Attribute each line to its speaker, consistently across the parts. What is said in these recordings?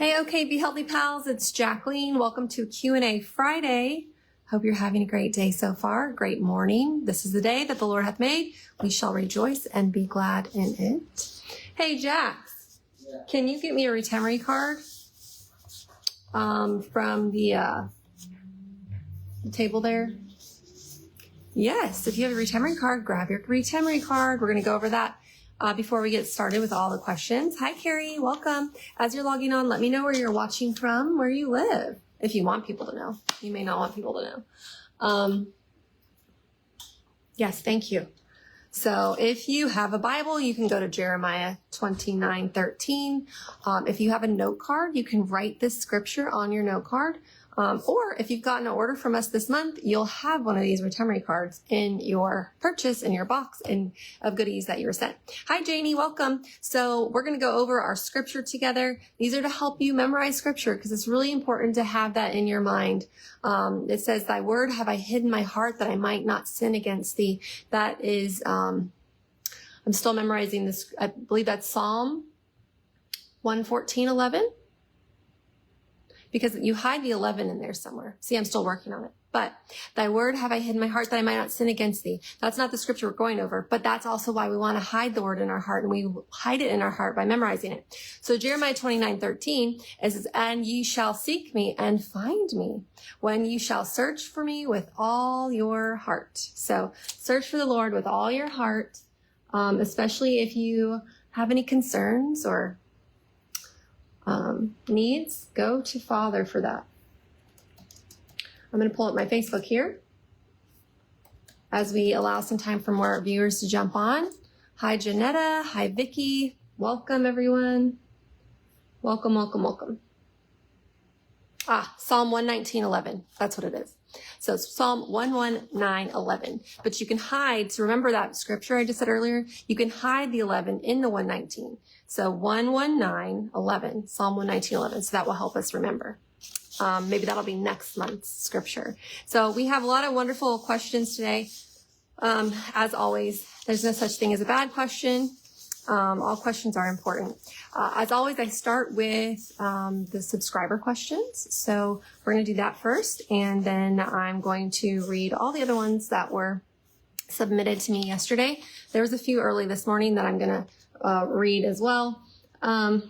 Speaker 1: Hey, okay, Be Healthy Pals, it's Jacqueline. Welcome to Q&A Friday. Hope you're having a great day so far. Great morning. This is the day that the Lord hath made. We shall rejoice and be glad in it. Hey, Jax, can you get me a Retemery card from the table there? Yes, if you have a Retemery card, grab your Retemery card. We're going to go over that before we get started with all the questions. Hi, Carrie. Welcome. As you're logging on, let me know where you're watching from, where you live, if you want people to know. You may not want people to know. Yes, thank you. So if you have a Bible, you can go to Jeremiah 29:13. If you have a note card, you can write this scripture on your note card. Or if you've gotten an order from us this month, you'll have one of these Retemery cards in your purchase, in your box of goodies that you were sent. Hi, Janie. Welcome. So we're going to go over our scripture together. These are to help you memorize scripture because it's really important to have that in your mind. It says, thy word have I hid in my heart that I might not sin against thee. That is, I'm still memorizing this. I believe that's Psalm 114:11. Because you hide the 11 in there somewhere. See, I'm still working on it. But thy word have I hid in my heart that I might not sin against thee. That's not the scripture we're going over, but that's also why we want to hide the word in our heart, and we hide it in our heart by memorizing it. So Jeremiah 29:13 says, and ye shall seek me and find me when you shall search for me with all your heart. So search for the Lord with all your heart, especially if you have any concerns or needs, go to Father for that. I'm going to pull up my Facebook here as we allow some time for more viewers to jump on. Hi, Janetta. Hi, Vicky. Welcome, everyone. Welcome, welcome, welcome. Psalm 119:11. That's what it is. So it's Psalm 119:11. But you can hide, so remember that scripture I just said earlier, you can hide the 11 in the 119. So 119:11, Psalm 119:11. So that will help us remember. Maybe that'll be next month's scripture. So we have a lot of wonderful questions today. As always, there's no such thing as a bad question. All questions are important. As always, I start with the subscriber questions. So we're going to do that first, and then I'm going to read all the other ones that were submitted to me yesterday. There was a few early this morning that I'm going to read as well. All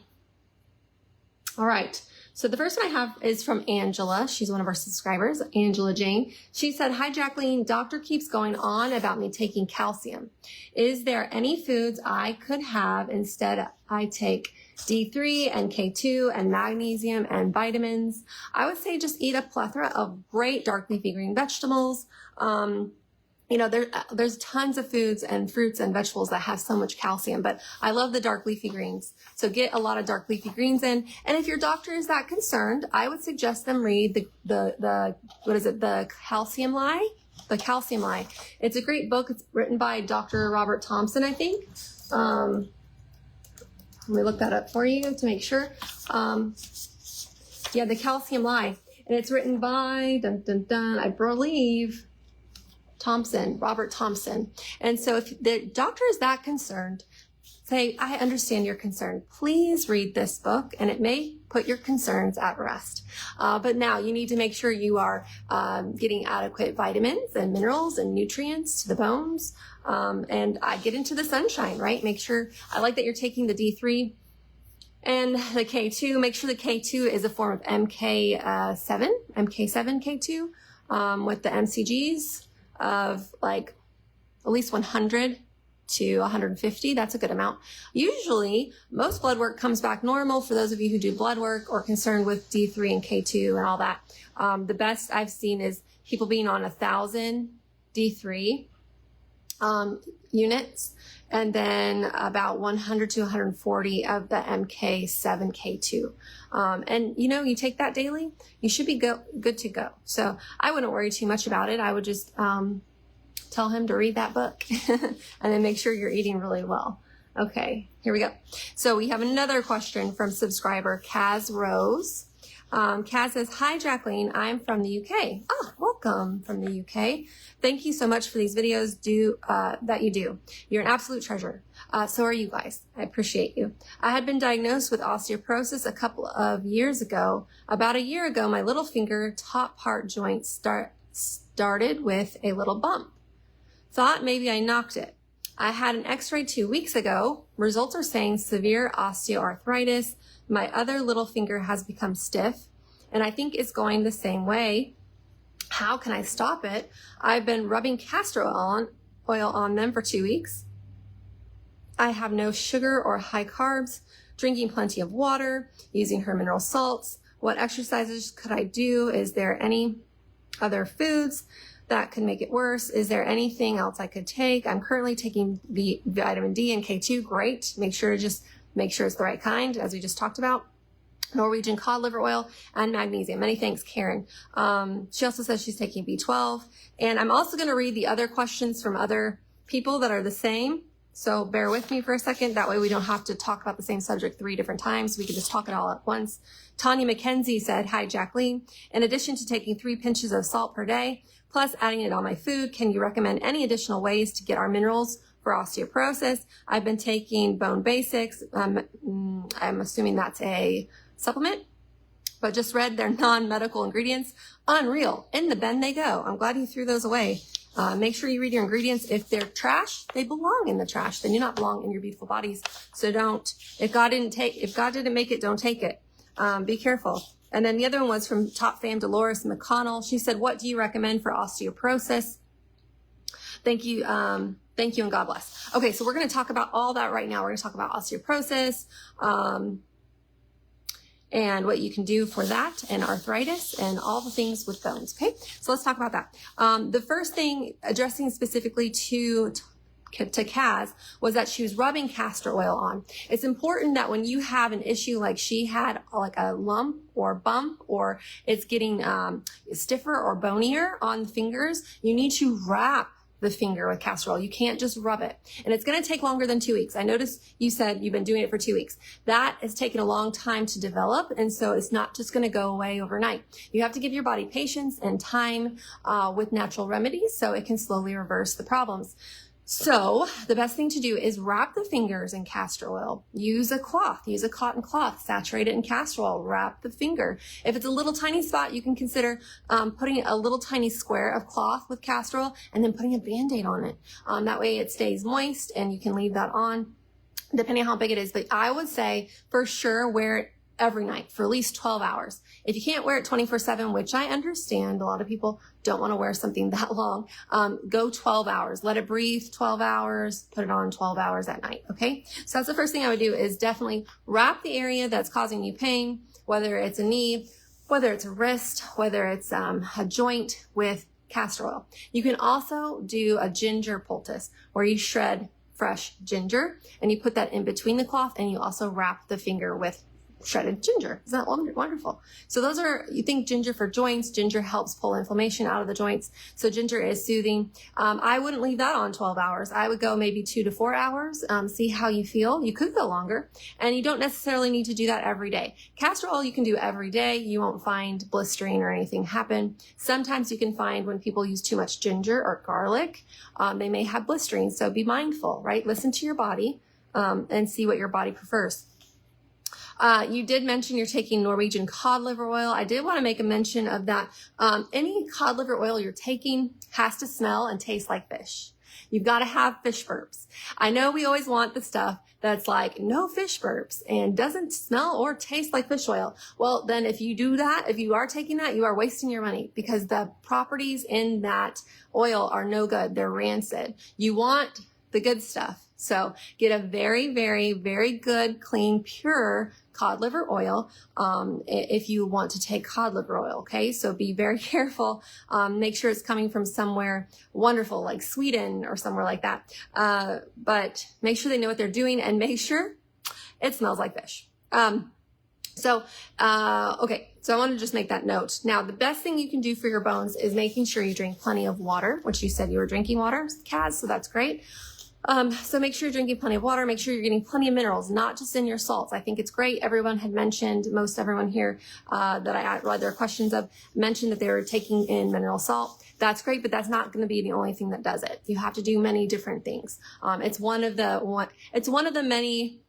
Speaker 1: right. So the first one I have is from Angela. She's one of our subscribers, Angela Jane. She said, hi, Jacqueline. Doctor keeps going on about me taking calcium. Is there any foods I could have instead? I take D3 and K2 and magnesium and vitamins. I would say just eat a plethora of great dark leafy green vegetables. There's tons of foods and fruits and vegetables that have so much calcium, but I love the dark leafy greens. So get a lot of dark leafy greens in. And if your doctor is that concerned, I would suggest them read the Calcium Lie? The Calcium Lie. It's a great book. It's written by Dr. Robert Thompson, I think. Let me look that up for you to make sure. The Calcium Lie. And it's written by, I believe, Robert Thompson. And so if the doctor is that concerned, say, I understand your concern. Please read this book, and it may put your concerns at rest. But now you need to make sure you are getting adequate vitamins and minerals and nutrients to the bones. And I get into the sunshine, right? Make sure, I like that you're taking the D3 and the K2. Make sure the K2 is a form of MK7 K2, with the MCGs of like at least 100 to 150. That's a good amount. Usually most blood work comes back normal for those of you who do blood work or concerned with D3 and K2 and all that. The best I've seen is people being on 1,000 D3 units, and then about 100 to 140 of the MK7 K2. And you take that daily, you should be good to go. So I wouldn't worry too much about it. I would just tell him to read that book and then make sure you're eating really well. Okay, here we go. So we have another question from subscriber Kaz Rose. Kaz says, hi, Jacqueline. I'm from the UK. Oh, well, welcome from the UK. Thank you so much for these videos that you do. You're an absolute treasure. So are you guys. I appreciate you. I had been diagnosed with osteoporosis a couple of years ago. About a year ago, my little finger top part joint started with a little bump. Thought maybe I knocked it. I had an x-ray 2 weeks ago. Results are saying severe osteoarthritis. My other little finger has become stiff, and I think it's going the same way. How can I stop it? I've been rubbing castor oil on them for 2 weeks. I have no sugar or high carbs, drinking plenty of water, using her mineral salts. What exercises could I do? Is there any other foods that could make it worse? Is there anything else I could take? I'm currently taking vitamin D and K2. Great. Make sure it's the right kind, as we just talked about. Norwegian cod liver oil and magnesium. Many thanks, Karen. She also says she's taking B12. And I'm also going to read the other questions from other people that are the same. So bear with me for a second. That way we don't have to talk about the same subject 3 different times. We can just talk it all at once. Tanya McKenzie said, hi, Jacqueline. In addition to taking 3 pinches of salt per day, plus adding it on my food, can you recommend any additional ways to get our minerals for osteoporosis? I've been taking Bone Basics. I'm assuming that's a supplement, but just read their non-medical ingredients. Unreal. In the bin they go. I'm glad you threw those away. Make sure you read your ingredients. If they're trash, they belong in the trash. They do not belong in your beautiful bodies. So don't, if God didn't make it, don't take it. Be careful. And then the other one was from top fan Dolores McConnell. She said, what do you recommend for osteoporosis? Thank you. Thank you and God bless. Okay, so we're going to talk about all that right now. We're going to talk about osteoporosis, and what you can do for that, and arthritis, and all the things with bones. Okay, so let's talk about that. The first thing, addressing specifically to Kaz, was that she was rubbing castor oil on. It's important that when you have an issue like she had, like a lump or bump, or it's getting stiffer or bonier on the fingers, you need to wrap the finger with castor oil. You can't just rub it. And it's going to take longer than 2 weeks. I noticed you said you've been doing it for 2 weeks. That has taken a long time to develop. And so it's not just going to go away overnight. You have to give your body patience and time with natural remedies so it can slowly reverse the problems. So the best thing to do is wrap the fingers in castor oil. Use a cloth, use a cotton cloth, saturate it in castor oil, wrap the finger. If it's a little tiny spot, you can consider putting a little tiny square of cloth with castor oil and then putting a Band-Aid on it. That way it stays moist and you can leave that on depending on how big it is. But I would say for sure wear it every night for at least 12 hours. If you can't wear it 24/7, which I understand, a lot of people don't want to wear something that long, go 12 hours. Let it breathe 12 hours, put it on 12 hours at night, okay? So that's the first thing I would do, is definitely wrap the area that's causing you pain, whether it's a knee, whether it's a wrist, whether it's a joint, with castor oil. You can also do a ginger poultice, where you shred fresh ginger and you put that in between the cloth, and you also wrap the finger with shredded ginger. Isn't that wonderful? So those are, you think ginger for joints. Ginger helps pull inflammation out of the joints. So ginger is soothing. I wouldn't leave that on 12 hours. I would go maybe 2 to 4 hours. See how you feel. You could go longer, and you don't necessarily need to do that every day. Castor oil you can do every day. You won't find blistering or anything happen. Sometimes you can find when people use too much ginger or garlic, they may have blistering. So be mindful, right? Listen to your body and see what your body prefers. You did mention you're taking Norwegian cod liver oil. I did want to make a mention of that. Any cod liver oil you're taking has to smell and taste like fish. You've got to have fish burps. I know we always want the stuff that's like no fish burps and doesn't smell or taste like fish oil. Well, then if you do that, if you are taking that, you are wasting your money, because the properties in that oil are no good. They're rancid. You want the good stuff. So get a very, very, very good, clean, pure cod liver oil if you want to take cod liver oil, okay? So be very careful. Make sure it's coming from somewhere wonderful, like Sweden or somewhere like that. But make sure they know what they're doing, and make sure it smells like fish. Okay, so I want to just make that note. Now, the best thing you can do for your bones is making sure you drink plenty of water, which you said you were drinking water, Kaz, so that's great. So make sure you're drinking plenty of water. Make sure you're getting plenty of minerals, not just in your salts. I think it's great. Everyone had mentioned, most everyone here that I read their questions of, mentioned that they were taking in mineral salt. That's great, but that's not going to be the only thing that does it. You have to do many different things. It's one of the many,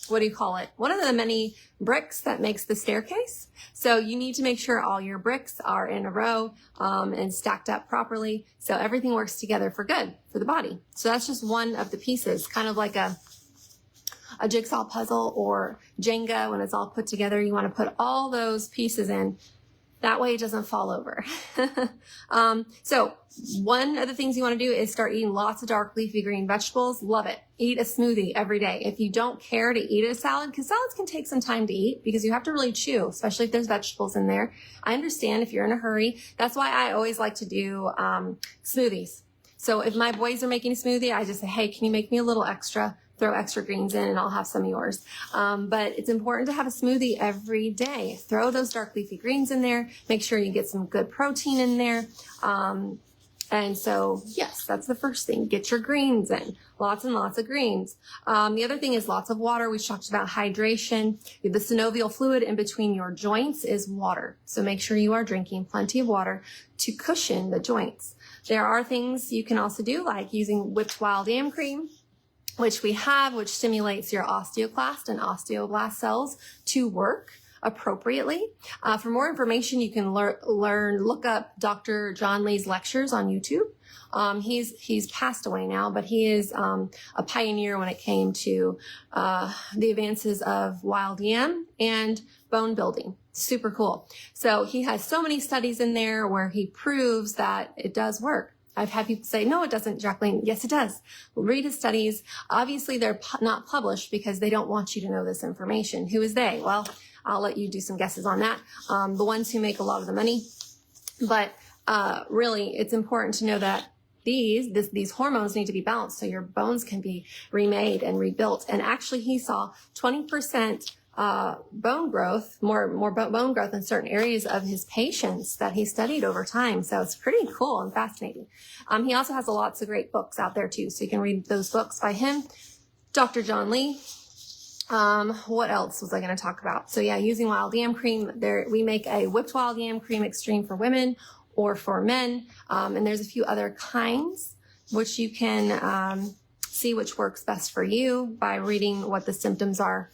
Speaker 1: what do you call it? One of the many bricks that makes the staircase. So you need to make sure all your bricks are in a row and stacked up properly, so everything works together for good for the body. So that's just one of the pieces, kind of like a jigsaw puzzle or Jenga. When it's all put together, you want to put all those pieces in. That way it doesn't fall over. So one of the things you want to do is start eating lots of dark leafy green vegetables. Love it. Eat a smoothie every day. If you don't care to eat a salad, because salads can take some time to eat because you have to really chew, especially if there's vegetables in there. I understand if you're in a hurry. That's why I always like to do smoothies. So if my boys are making a smoothie, I just say, hey, can you make me a little extra? Throw extra greens in and I'll have some of yours. But it's important to have a smoothie every day. Throw those dark leafy greens in there. Make sure you get some good protein in there. And so, yes, that's the first thing. Get your greens in. Lots and lots of greens. The other thing is lots of water. We talked about hydration. The synovial fluid in between your joints is water. So make sure you are drinking plenty of water to cushion the joints. There are things you can also do, like using whipped wild yam cream, which we have, which stimulates your osteoclast and osteoblast cells to work appropriately. For more information, you can look up Dr. John Lee's lectures on YouTube. He's passed away now, but he is a pioneer when it came to the advances of wild yam and bone building. Super cool. So he has so many studies in there where he proves that it does work. I've had people say, no, it doesn't, Jacqueline. Yes, it does. Read his studies. Obviously, they're not published because they don't want you to know this information. Who is they? Well, I'll let you do some guesses on that. The ones who make a lot of the money. But really, it's important to know that these hormones need to be balanced so your bones can be remade and rebuilt. And actually, he saw 20% bone growth, more bone growth in certain areas of his patients that he studied over time. So it's pretty cool and fascinating. He also has lots of great books out there too. So you can read those books by him, Dr. John Lee. What else was I going to talk about? So yeah, using wild yam cream we make a whipped wild yam cream extreme for women or for men. And there's a few other kinds, which you can, see which works best for you by reading what the symptoms are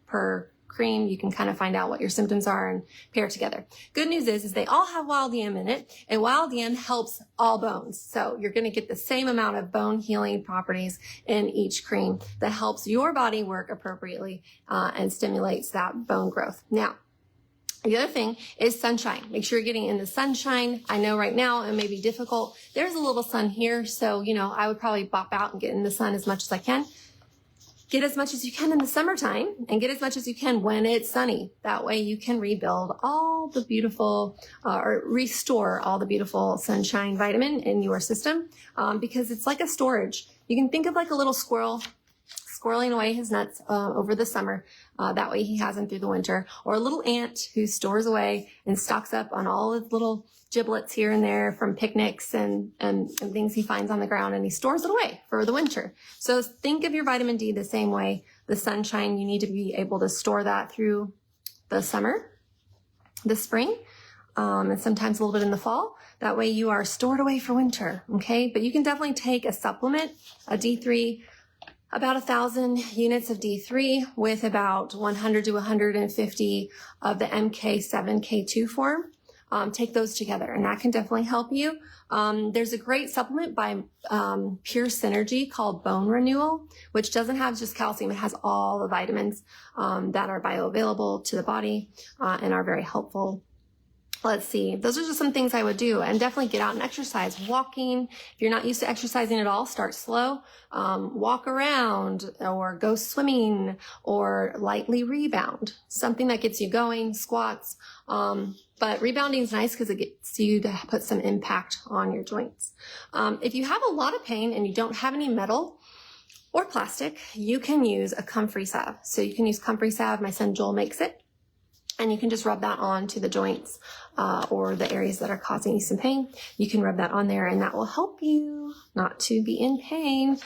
Speaker 1: per cream. You can kind of find out what your symptoms are and pair together. Good news is they all have wild yam in it, and wild yam helps all bones. So you're going to get the same amount of bone healing properties in each cream that helps your body work appropriately and stimulates that bone growth. Now, the other thing is sunshine. Make sure you're getting in the sunshine. I know right now it may be difficult. There's a little sun here, so, I would probably bop out and get in the sun as much as I can. Get as much as you can in the summertime and get as much as you can when it's sunny. That way you can rebuild all the beautiful, or restore all the beautiful sunshine vitamin in your system, because it's like a storage. You can think of like a little squirrel squirreling away his nuts over the summer. That way he has them through the winter. Or a little ant who stores away and stocks up on all his little giblets here and there from picnics and things he finds on the ground, and he stores it away for the winter. So think of your vitamin D the same way. The sunshine, you need to be able to store that through the summer, the spring, and sometimes a little bit in the fall. That way you are stored away for winter, okay? But you can definitely take a supplement, a D3, about 1,000 units of D3 with about 100 to 150 of the MK7K2 form. Take those together, and that can definitely help you. There's a great supplement by Pure Synergy called Bone Renewal, which doesn't have just calcium. It has all the vitamins that are bioavailable to the body and are very helpful. Let's see. Those are just some things I would do, and definitely get out and exercise. Walking. If you're not used to exercising at all, start slow. Walk around or go swimming or lightly rebound. Something that gets you going, squats. But rebounding is nice because it gets you to put some impact on your joints. If you have a lot of pain and you don't have any metal or plastic, you can use a comfrey salve. So you can use comfrey salve. My son Joel makes it. And you can just rub that on to the joints or the areas that are causing you some pain. You can rub that on there, and that will help you not to be in pain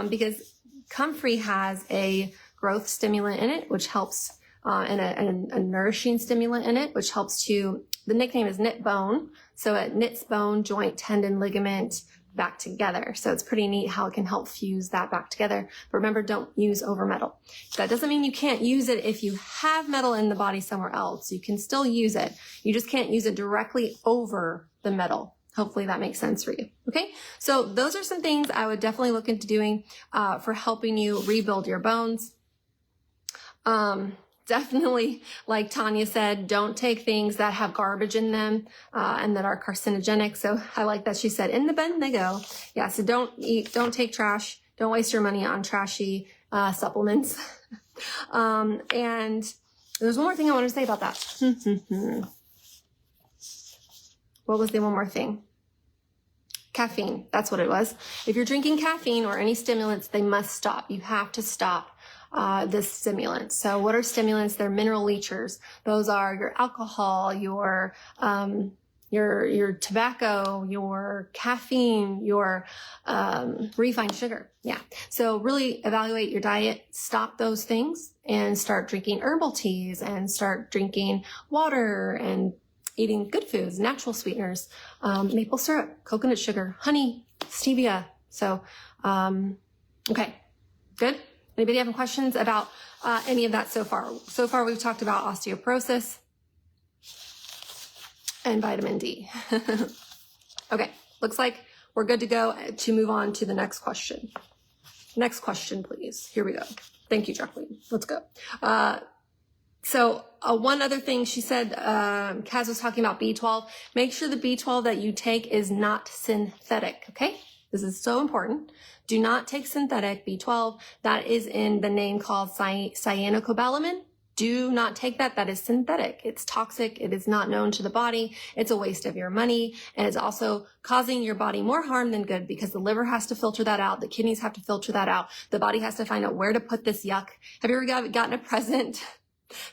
Speaker 1: because Comfrey has a growth stimulant in it, which helps, and a nourishing stimulant in it, which helps to, the nickname is knit bone. So it knits bone, joint, tendon, ligament back together. So it's pretty neat how it can help fuse that back together. But remember, don't use over metal. That doesn't mean you can't use it if you have metal in the body somewhere else. You can still use it. You just can't use it directly over the metal. Hopefully that makes sense for you. Okay. So those are some things I would definitely look into doing, for helping you rebuild your bones. Definitely, like Tanya said, don't take things that have garbage in them, and that are carcinogenic. So I like that she said, in the bin they go. Yeah. So don't take trash. Don't waste your money on trashy, supplements. And there's one more thing I want to say about that. What was the one more thing? Caffeine. That's what it was. If you're drinking caffeine or any stimulants, they must stop. You have to stop this stimulant. So what are stimulants? They're mineral leachers. Those are your alcohol, your tobacco, your caffeine, your refined sugar. Yeah. So really evaluate your diet, stop those things, and start drinking herbal teas, and start drinking water, and eating good foods, natural sweeteners, maple syrup, coconut sugar, honey, stevia. So, okay, good. Anybody have any questions about any of that so far? So far, we've talked about osteoporosis and vitamin D. Okay, looks like we're good to go to move on to the next question. Next question, please. Here we go. Thank you, Jacqueline. Let's go. So one other thing she said, Kaz was talking about B12. Make sure the B12 that you take is not synthetic, okay? This is so important. Do not take synthetic B12. That is in the name called cyanocobalamin. Do not take that. That is synthetic. It's toxic. It is not known to the body. It's a waste of your money. And it's also causing your body more harm than good because the liver has to filter that out. The kidneys have to filter that out. The body has to find out where to put this yuck. Have you ever gotten a present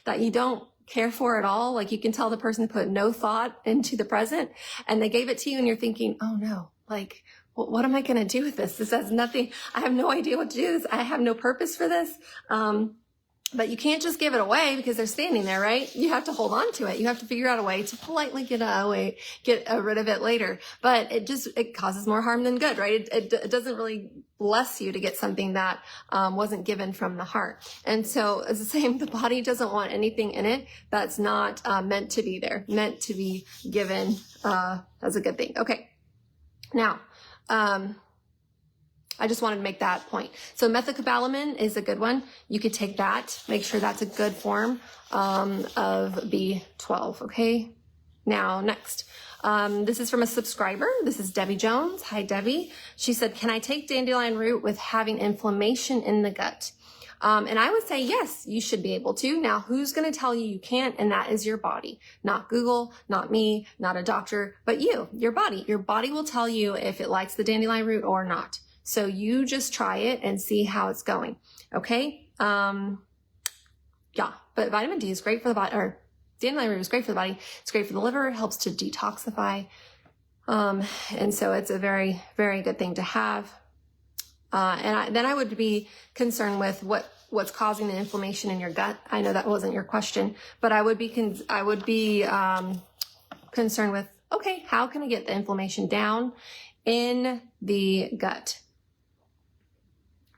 Speaker 1: that you don't care for at all? Like you can tell the person put no thought into the present and they gave it to you and you're thinking, oh no, like, what am I going to do with this? This has nothing. I have no idea what to do. I have no purpose for this. But you can't just give it away because they're standing there, right? You have to hold on to it. You have to figure out a way to politely get rid of it later. But it causes more harm than good, right? It doesn't really bless you to get something that wasn't given from the heart. And so it's the same. The body doesn't want anything in it that's not meant to be there, meant to be given as a good thing. Okay. Now, I just wanted to make that point. So methylcobalamin is a good one. You could take that. Make sure that's a good form of B12. Okay. Now, next. This is from a subscriber. This is Debbie Jones. Hi, Debbie. She said, can I take dandelion root with having inflammation in the gut? And I would say, yes, you should be able to. Now, who's going to tell you you can't? And that is your body, not Google, not me, not a doctor, but you, your body. Your body will tell you if it likes the dandelion root or not. So you just try it and see how it's going. Okay. Yeah, but vitamin D is great for the body, or dandelion root is great for the body. It's great for the liver. It helps to detoxify. And so it's a very, very good thing to have. Then I would be concerned with what's causing the inflammation in your gut. I know that wasn't your question, but I would be concerned with, okay, how can I get the inflammation down in the gut?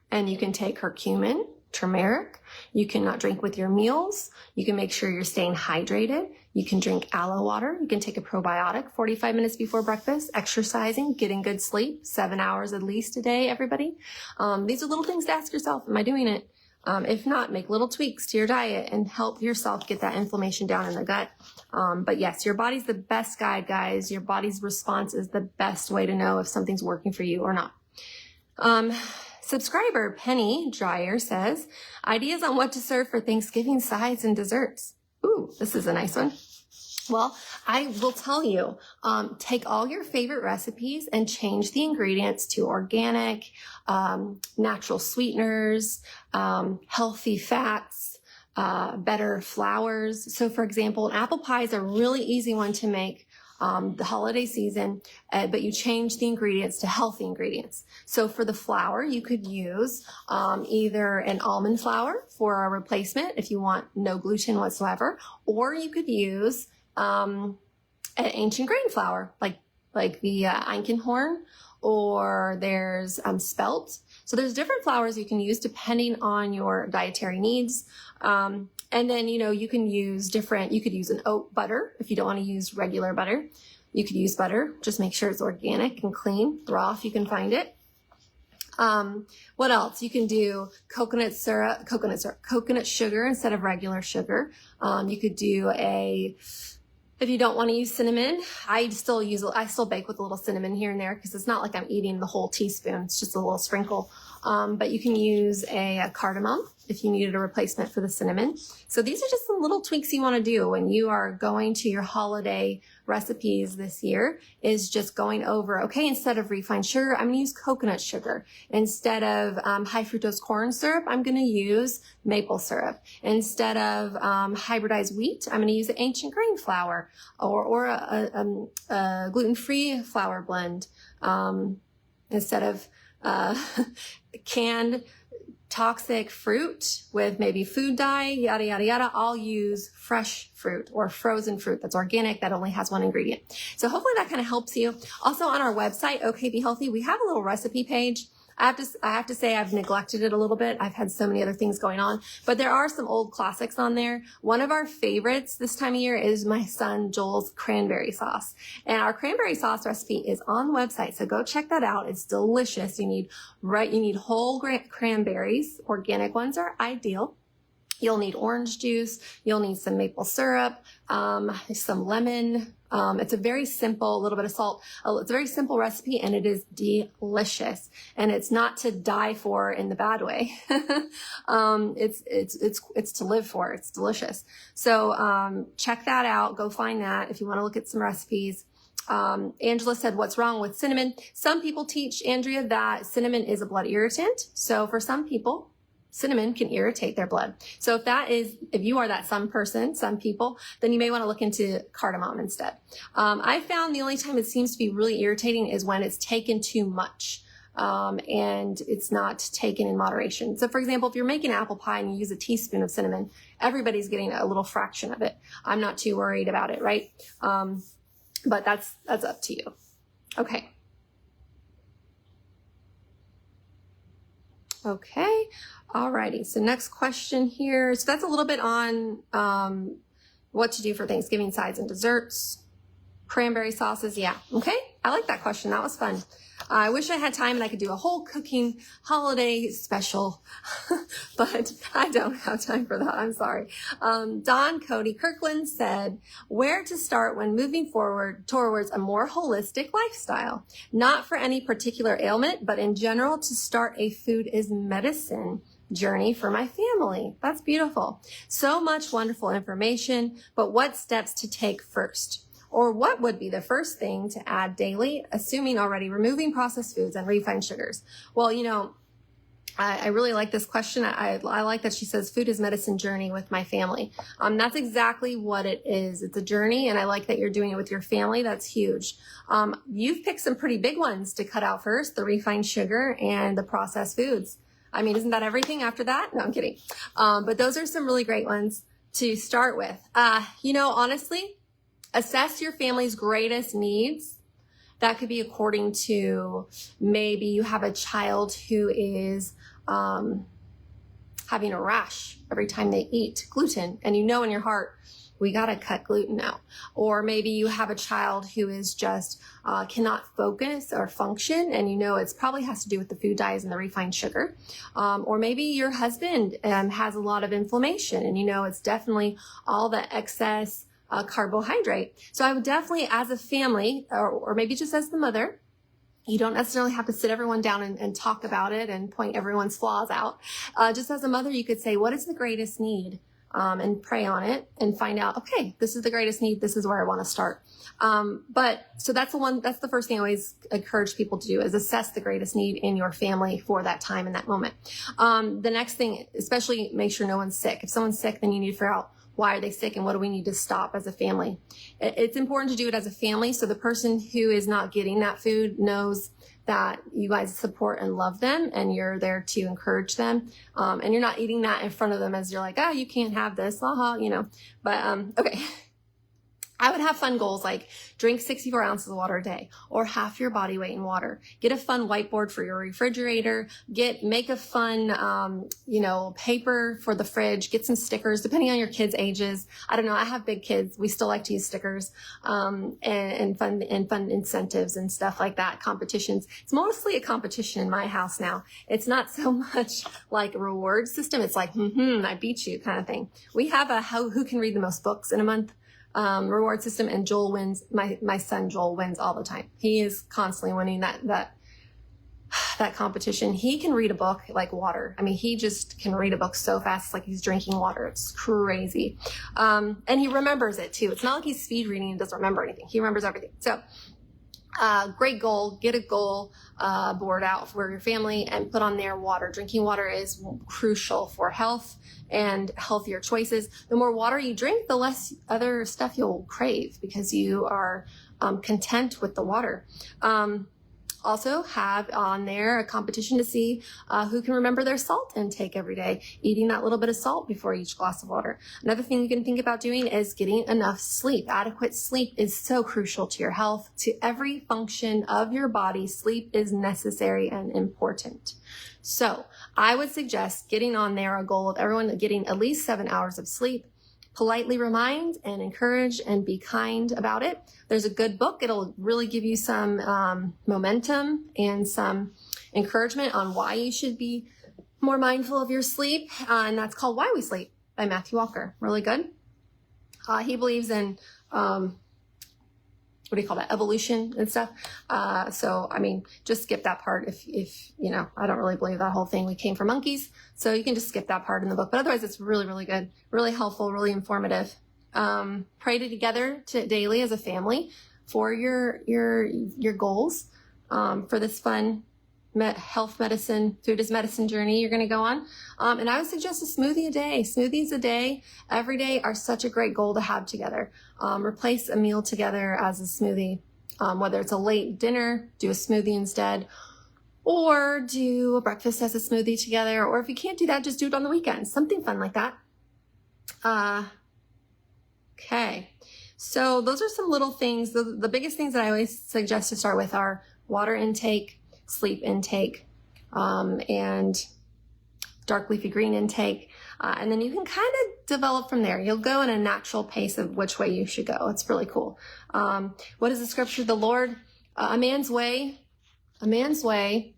Speaker 1: And you can take curcumin, turmeric. You can not drink with your meals. You can make sure you're staying hydrated. You can drink aloe water. You can take a probiotic 45 minutes before breakfast, exercising, getting good sleep, 7 hours at least a day, everybody. These are little things to ask yourself, am I doing it? If not, make little tweaks to your diet and help yourself get that inflammation down in the gut. But yes, your body's the best guide, guys. Your body's response is the best way to know if something's working for you or not. Subscriber Penny Dreyer says, ideas on what to serve for Thanksgiving sides and desserts. Ooh, this is a nice one. Well, I will tell you, take all your favorite recipes and change the ingredients to organic, natural sweeteners, healthy fats, better flours. So for example, an apple pie is a really easy one to make the holiday season, but you change the ingredients to healthy ingredients. So for the flour, you could use either an almond flour for a replacement if you want no gluten whatsoever, or you could use an ancient grain flour like the Einkorn, or there's spelt. So there's different flours you can use depending on your dietary needs. And then, you can use you could use an oat butter if you don't want to use regular butter. You could use butter. Just make sure it's organic and clean. Raw if you can find it. What else? You can do coconut sugar instead of regular sugar. You could do if you don't want to use cinnamon, I still bake with a little cinnamon here and there because it's not like I'm eating the whole teaspoon. It's just a little sprinkle. But you can use a cardamom if you needed a replacement for the cinnamon. So these are just some little tweaks you want to do when you are going to your holiday recipes this year, is just going over, okay, instead of refined sugar, I'm going to use coconut sugar. Instead of high fructose corn syrup, I'm going to use maple syrup. Instead of hybridized wheat, I'm going to use the ancient grain flour or a gluten-free flour blend. Instead of canned toxic fruit with maybe food dye, yada, yada, yada, I'll use fresh fruit or frozen fruit that's organic, that only has one ingredient. So hopefully that kind of helps you. Also on our website, OK Be Healthy, we have a little recipe page. I have to say I've neglected it a little bit. I've had so many other things going on, but there are some old classics on there. One of our favorites this time of year is my son Joel's cranberry sauce. And our cranberry sauce recipe is on the website. So go check that out. It's delicious. You need whole cranberries. Organic ones are ideal. You'll need orange juice. You'll need some maple syrup, some lemon. It's a very simple, little bit of salt. It's a very simple recipe and it is delicious. And it's not to die for in the bad way. It's to live for. It's delicious. So, check that out. Go find that if you want to look at some recipes. Angela said, what's wrong with cinnamon? Some people teach, Andrea, that cinnamon is a blood irritant. So for some people, cinnamon can irritate their blood. So if you are that some people, then you may want to look into cardamom instead. I found the only time it seems to be really irritating is when it's taken too much. And it's not taken in moderation. So for example, if you're making apple pie and you use a teaspoon of cinnamon, everybody's getting a little fraction of it. I'm not too worried about it, right? But that's up to you. Okay. Okay. Alrighty. So next question here. So that's a little bit on what to do for Thanksgiving sides and desserts. Cranberry sauces. Yeah. Okay. I like that question. That was fun. I wish I had time and I could do a whole cooking holiday special, but I don't have time for that. I'm sorry. Don Cody Kirkland said, where to start when moving forward towards a more holistic lifestyle, not for any particular ailment, but in general to start a food is medicine journey for my family. That's beautiful. So much wonderful information, but what steps to take first? Or what would be the first thing to add daily, assuming already removing processed foods and refined sugars? Well, I really like this question. I like that she says food is medicine journey with my family. That's exactly what it is. It's a journey, and I like that you're doing it with your family. That's huge. You've picked some pretty big ones to cut out first, the refined sugar and the processed foods. I mean, isn't that everything after that? No, I'm kidding. But those are some really great ones to start with. Honestly, assess your family's greatest needs. That could be according to maybe you have a child who is having a rash every time they eat gluten, and in your heart, we got to cut gluten out. Or maybe you have a child who is just cannot focus or function, and it's probably has to do with the food dyes and the refined sugar. Or maybe your husband has a lot of inflammation, and it's definitely all the excess carbohydrate. So I would definitely, as a family, or maybe just as the mother, you don't necessarily have to sit everyone down and talk about it and point everyone's flaws out. Just as a mother, you could say, what is the greatest need and pray on it and find out, okay, this is the greatest need. This is where I want to start. So that's the first thing I always encourage people to do is assess the greatest need in your family for that time in that moment. The next thing, especially make sure no one's sick. If someone's sick, then you need to figure out why are they sick and what do we need to stop as a family. It's important to do it as a family. So the person who is not getting that food knows that you guys support and love them and you're there to encourage them. And you're not eating that in front of them as you're like, oh, you can't have this, but, okay. I would have fun goals like drink 64 ounces of water a day or half your body weight in water. Get a fun whiteboard for your refrigerator. Make a fun, paper for the fridge. Get some stickers depending on your kids' ages. I don't know. I have big kids. We still like to use stickers, and fun incentives and stuff like that. Competitions. It's mostly a competition in my house now. It's not so much like a reward system. It's like, I beat you kind of thing. We have a who can read the most books in a month reward system, and Joel wins. My son Joel wins all the time. He is constantly winning that competition. He can read a book like water. I mean, he just can read a book so fast. It's like he's drinking water. It's crazy. And he remembers it too. It's not like he's speed reading and doesn't remember anything. He remembers everything. So great goal. Get a goal board out for your family and put on there water. Drinking water is crucial for health and healthier choices. The more water you drink, the less other stuff you'll crave because you are content with the water. Also have on there a competition to see who can remember their salt intake every day, eating that little bit of salt before each glass of water. Another thing you can think about doing is getting enough sleep. Adequate sleep is so crucial to your health, to every function of your body. Sleep is necessary and important. So I would suggest getting on there a goal of everyone getting at least 7 hours of sleep. Politely remind and encourage and be kind about it. There's a good book. It'll really give you some momentum and some encouragement on why you should be more mindful of your sleep. And that's called Why We Sleep by Matthew Walker. Really good. He believes in, evolution and stuff. So, I mean, just skip that part if I don't really believe that whole thing. We came from monkeys. So you can just skip that part in the book. But otherwise, it's really, really good, really helpful, really informative. Pray together daily as a family for your goals, for this fun health medicine, food is medicine journey you're going to go on. And I would suggest a smoothie a day. Smoothies a day, every day are such a great goal to have together. Replace a meal together as a smoothie. Whether it's a late dinner, do a smoothie instead, or do a breakfast as a smoothie together. Or if you can't do that, just do it on the weekends. Something fun like that. Okay. So those are some little things. The biggest things that I always suggest to start with are water intake, sleep intake, and dark leafy green intake. And then you can kind of develop from there. You'll go in a natural pace of which way you should go. It's really cool. What is the scripture? The Lord, a man's way, I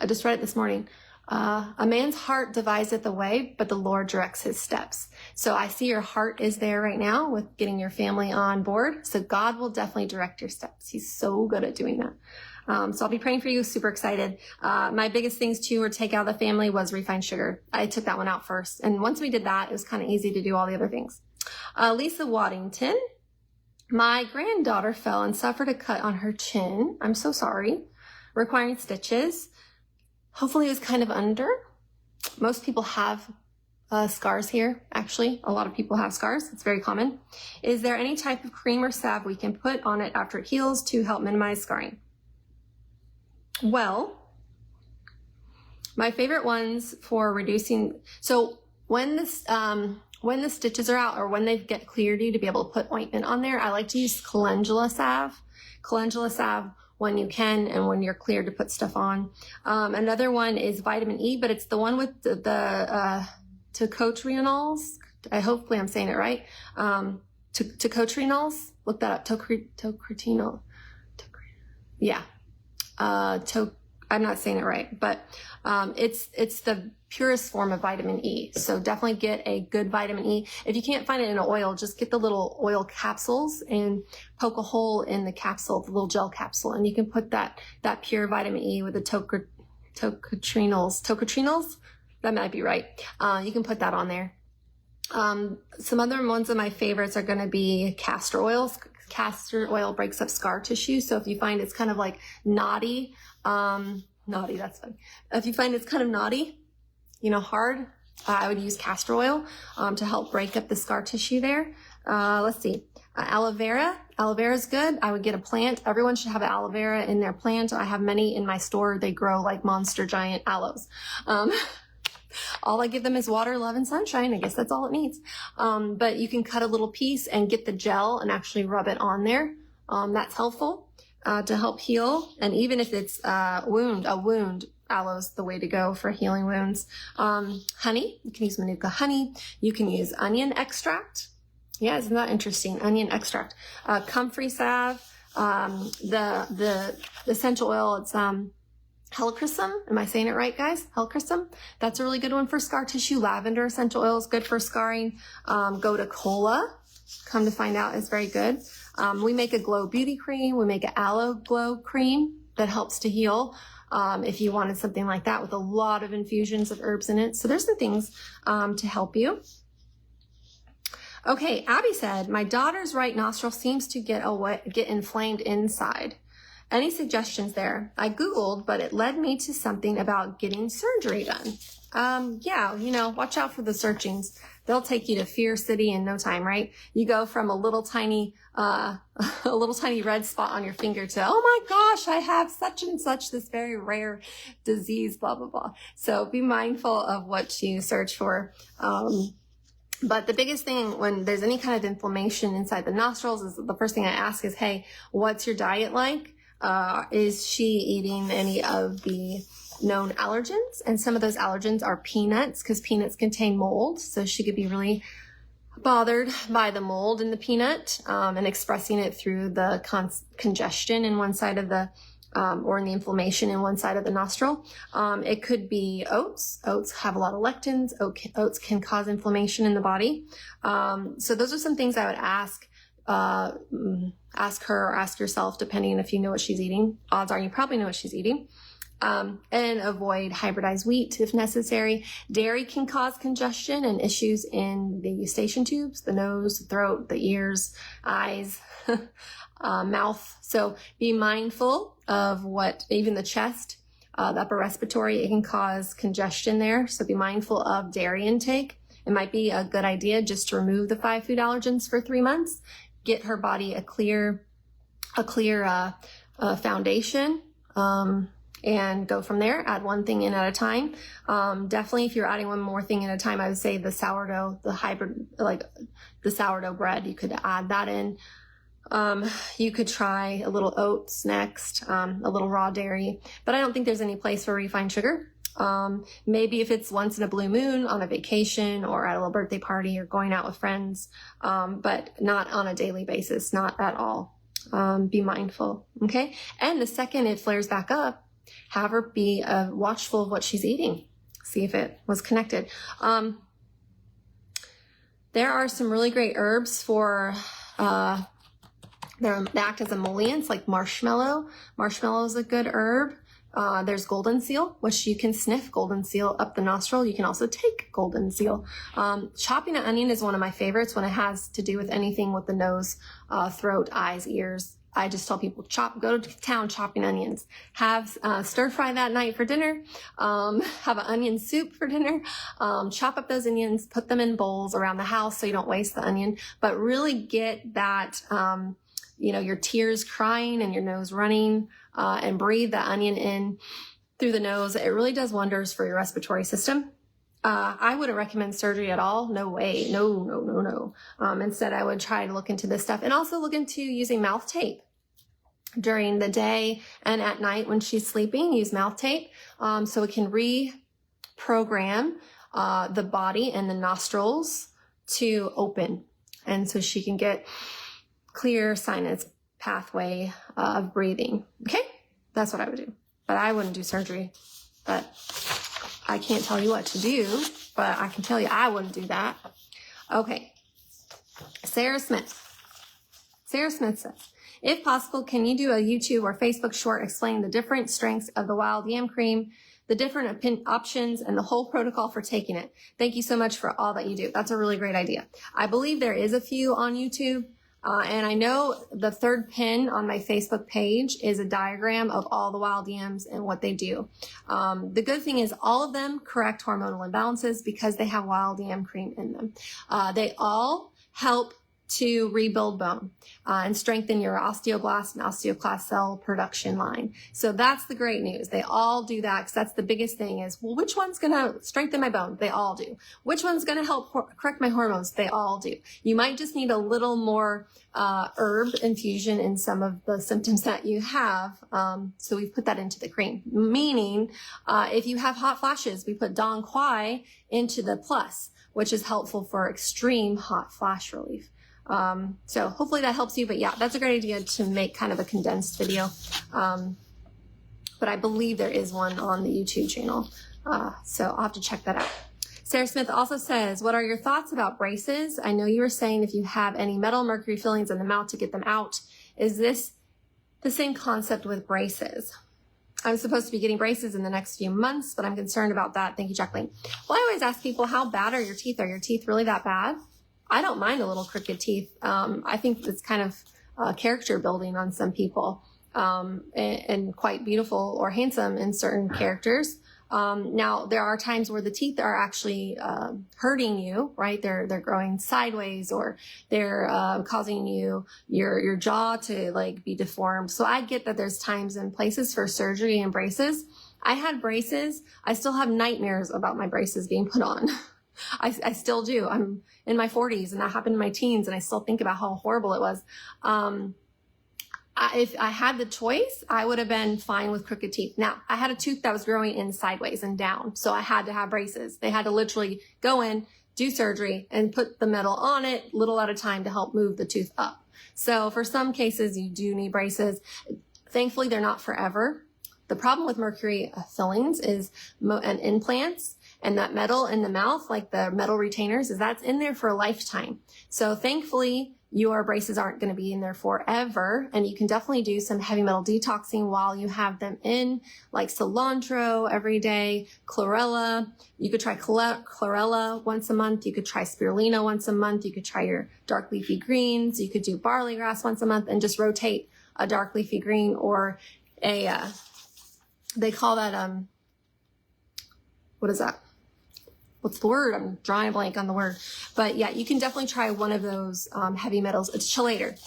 Speaker 1: just read it this morning. A man's heart deviseth the way, but the Lord directs his steps. So I see your heart is there right now with getting your family on board. So God will definitely direct your steps. He's so good at doing that. So I'll be praying for you. Super excited. My biggest things too, or take out of the family was refined sugar. I took that one out first. And once we did that, it was kind of easy to do all the other things. Lisa Waddington. My granddaughter fell and suffered a cut on her chin. I'm so sorry. Requiring stitches. Hopefully it was kind of under. Most people have scars here. Actually, a lot of people have scars. It's very common. Is there any type of cream or salve we can put on it after it heals to help minimize scarring? Well, my favorite ones for reducing, so when the stitches are out or when they get cleared you to be able to put ointment on there, I like to use calendula salve. Calendula salve when you can and when you're cleared to put stuff on. Another one is vitamin E, but it's the one with the tocotrienols. Hopefully I'm saying it right. Tocotrienols. Look that up. Tocotrienol. Yeah. I'm not saying it right, but it's the purest form of vitamin E. So definitely get a good vitamin E. If you can't find it in an oil, just get the little oil capsules and poke a hole in the capsule, the little gel capsule, and you can put that pure vitamin E with the tocotrienols. Tocotrienols? That might be right. You can put that on there. Some other ones of my favorites are going to be castor oils. Castor oil breaks up scar tissue. So if you find it's kind of like knotty, that's funny. If you find it's kind of knotty, hard, I would use castor oil to help break up the scar tissue there. Let's see. Aloe vera. Aloe vera is good. I would get a plant. Everyone should have aloe vera in their plant. I have many in my store. They grow like monster giant aloes. All I give them is water, love, and sunshine. I guess that's all it needs. But you can cut a little piece and get the gel and actually rub it on there. That's helpful to help heal. And even if it's a wound, aloe's the way to go for healing wounds. Honey, you can use Manuka honey. You can use onion extract. Yeah, isn't that interesting? Onion extract. Comfrey salve. The essential oil, it's helichrysum. Am I saying it right, guys? Helichrysum. That's a really good one for scar tissue. Lavender essential oil is good for scarring. Gotu kola, come to find out, is very good. We make a glow beauty cream. We make an aloe glow cream that helps to heal. If you wanted something like that with a lot of infusions of herbs in it. So there's some things to help you. Okay, Abby said, my daughter's right nostril seems to get inflamed inside. Any suggestions there? I Googled, but it led me to something about getting surgery done. Yeah, watch out for the searchings. They'll take you to Fear City in no time, right? You go from a little tiny red spot on your finger to, oh my gosh, I have such and such, this very rare disease, blah, blah, blah. So be mindful of what you search for. But the biggest thing when there's any kind of inflammation inside the nostrils is the first thing I ask is, hey, what's your diet like? Is she eating any of the known allergens? And some of those allergens are peanuts, because peanuts contain mold. So she could be really bothered by the mold in the peanut, and expressing it through the congestion in one side of the or in the inflammation in one side of the nostril. It could be oats. Oats have a lot of lectins. Oats can cause inflammation in the body. So those are some things I would ask her or ask yourself, depending if you know what she's eating. Odds are you probably know what she's eating. And avoid hybridized wheat if necessary. Dairy can cause congestion and issues in the eustachian tubes, the nose, the throat, the ears, eyes, mouth. So be mindful of even the chest, the upper respiratory, it can cause congestion there. So be mindful of dairy intake. It might be a good idea just to remove the 5 food allergens for 3 months, get her body a clear foundation, and go from there. Add one thing in at a time. Definitely if you're adding one more thing at a time, I would say the sourdough, the sourdough bread, you could add that in. You could try a little oats next, a little raw dairy, but I don't think there's any place for refined sugar. Maybe if it's once in a blue moon on a vacation or at a little birthday party or going out with friends, but not on a daily basis, not at all. Be mindful. Okay. And the second it flares back up, have her be watchful of what she's eating. See if it was connected. There are some really great herbs for, they act as emollients, like marshmallow. Marshmallow is a good herb. There's golden seal, which you can sniff golden seal up the nostril. You can also take golden seal. Chopping an onion is one of my favorites when it has to do with anything with the nose, throat, eyes, ears. I just tell people go to town chopping onions. Have stir fry that night for dinner. Have an onion soup for dinner. Chop up those onions, put them in bowls around the house so you don't waste the onion. But really get that your tears crying and your nose running, and breathe the onion in through the nose. It really does wonders for your respiratory system. I wouldn't recommend surgery at all. No way. No. Instead, I would try to look into this stuff and also look into using mouth tape during the day and at night when she's sleeping. Use mouth tape so it can reprogram the body and the nostrils to open, and so she can get clear sinus pathway of breathing. Okay, that's what I would do, but I wouldn't do surgery. But I can't tell you what to do, but I can tell you I wouldn't do that. Okay, Sarah Smith says, if possible, can you do a YouTube or Facebook short explaining the different strengths of the wild yam cream the different options, and the whole protocol for taking it. Thank you so much for all that you do. That's a really great idea. I believe there is a few on YouTube. And I know the third pin on my Facebook page is a diagram of all the wild yams and what they do. The good thing is all of them correct hormonal imbalances because they have wild yam cream in them. They all help to rebuild bone and strengthen your osteoblast and osteoclast cell production line. So that's the great news. They all do that because that's the biggest thing is, well, which one's going to strengthen my bone? They all do. Which one's going to help correct my hormones? They all do. You might just need a little more herb infusion in some of the symptoms that you have. So we've put that into the cream, meaning if you have hot flashes, we put Dong Quai into the plus, which is helpful for extreme hot flash relief. So hopefully that helps you, but yeah, that's a great idea to make kind of a condensed video. But I believe there is one on the YouTube channel. So I'll have to check that out. Sarah Smith also says, what are your thoughts about braces? I know you were saying if you have any metal mercury fillings in the mouth to get them out. Is this the same concept with braces? I'm supposed to be getting braces in the next few months, but I'm concerned about that. Thank you, Jacqueline. Well, I always ask people, how bad are your teeth? Are your teeth really that bad? I don't mind a little crooked teeth. I think it's kind of character building on some people, and quite beautiful or handsome in certain characters. Now there are times where the teeth are actually hurting you, right? They're growing sideways, or they're causing your jaw to like be deformed. So I get that there's times and places for surgery and braces. I had braces. I still have nightmares about my braces being put on. I still do. I'm in my 40s and that happened in my teens, and I still think about how horrible it was. If I had the choice, I would have been fine with crooked teeth. Now, I had a tooth that was growing in sideways and down, so I had to have braces. They had to literally go in, do surgery, and put the metal on it little at a time to help move the tooth up. So for some cases, you do need braces. Thankfully, they're not forever. The problem with mercury fillings is and implants, and that metal in the mouth, like the metal retainers, is that's in there for a lifetime. So thankfully, your braces aren't going to be in there forever, and you can definitely do some heavy metal detoxing while you have them in, like cilantro every day, chlorella. You could try chlorella once a month. You could try spirulina once a month. You could try your dark leafy greens. You could do barley grass once a month and just rotate a dark leafy green or a, they call that, what is that? What's the word? I'm drawing a blank on the word. But yeah, you can definitely try one of those heavy metals. It's chelator.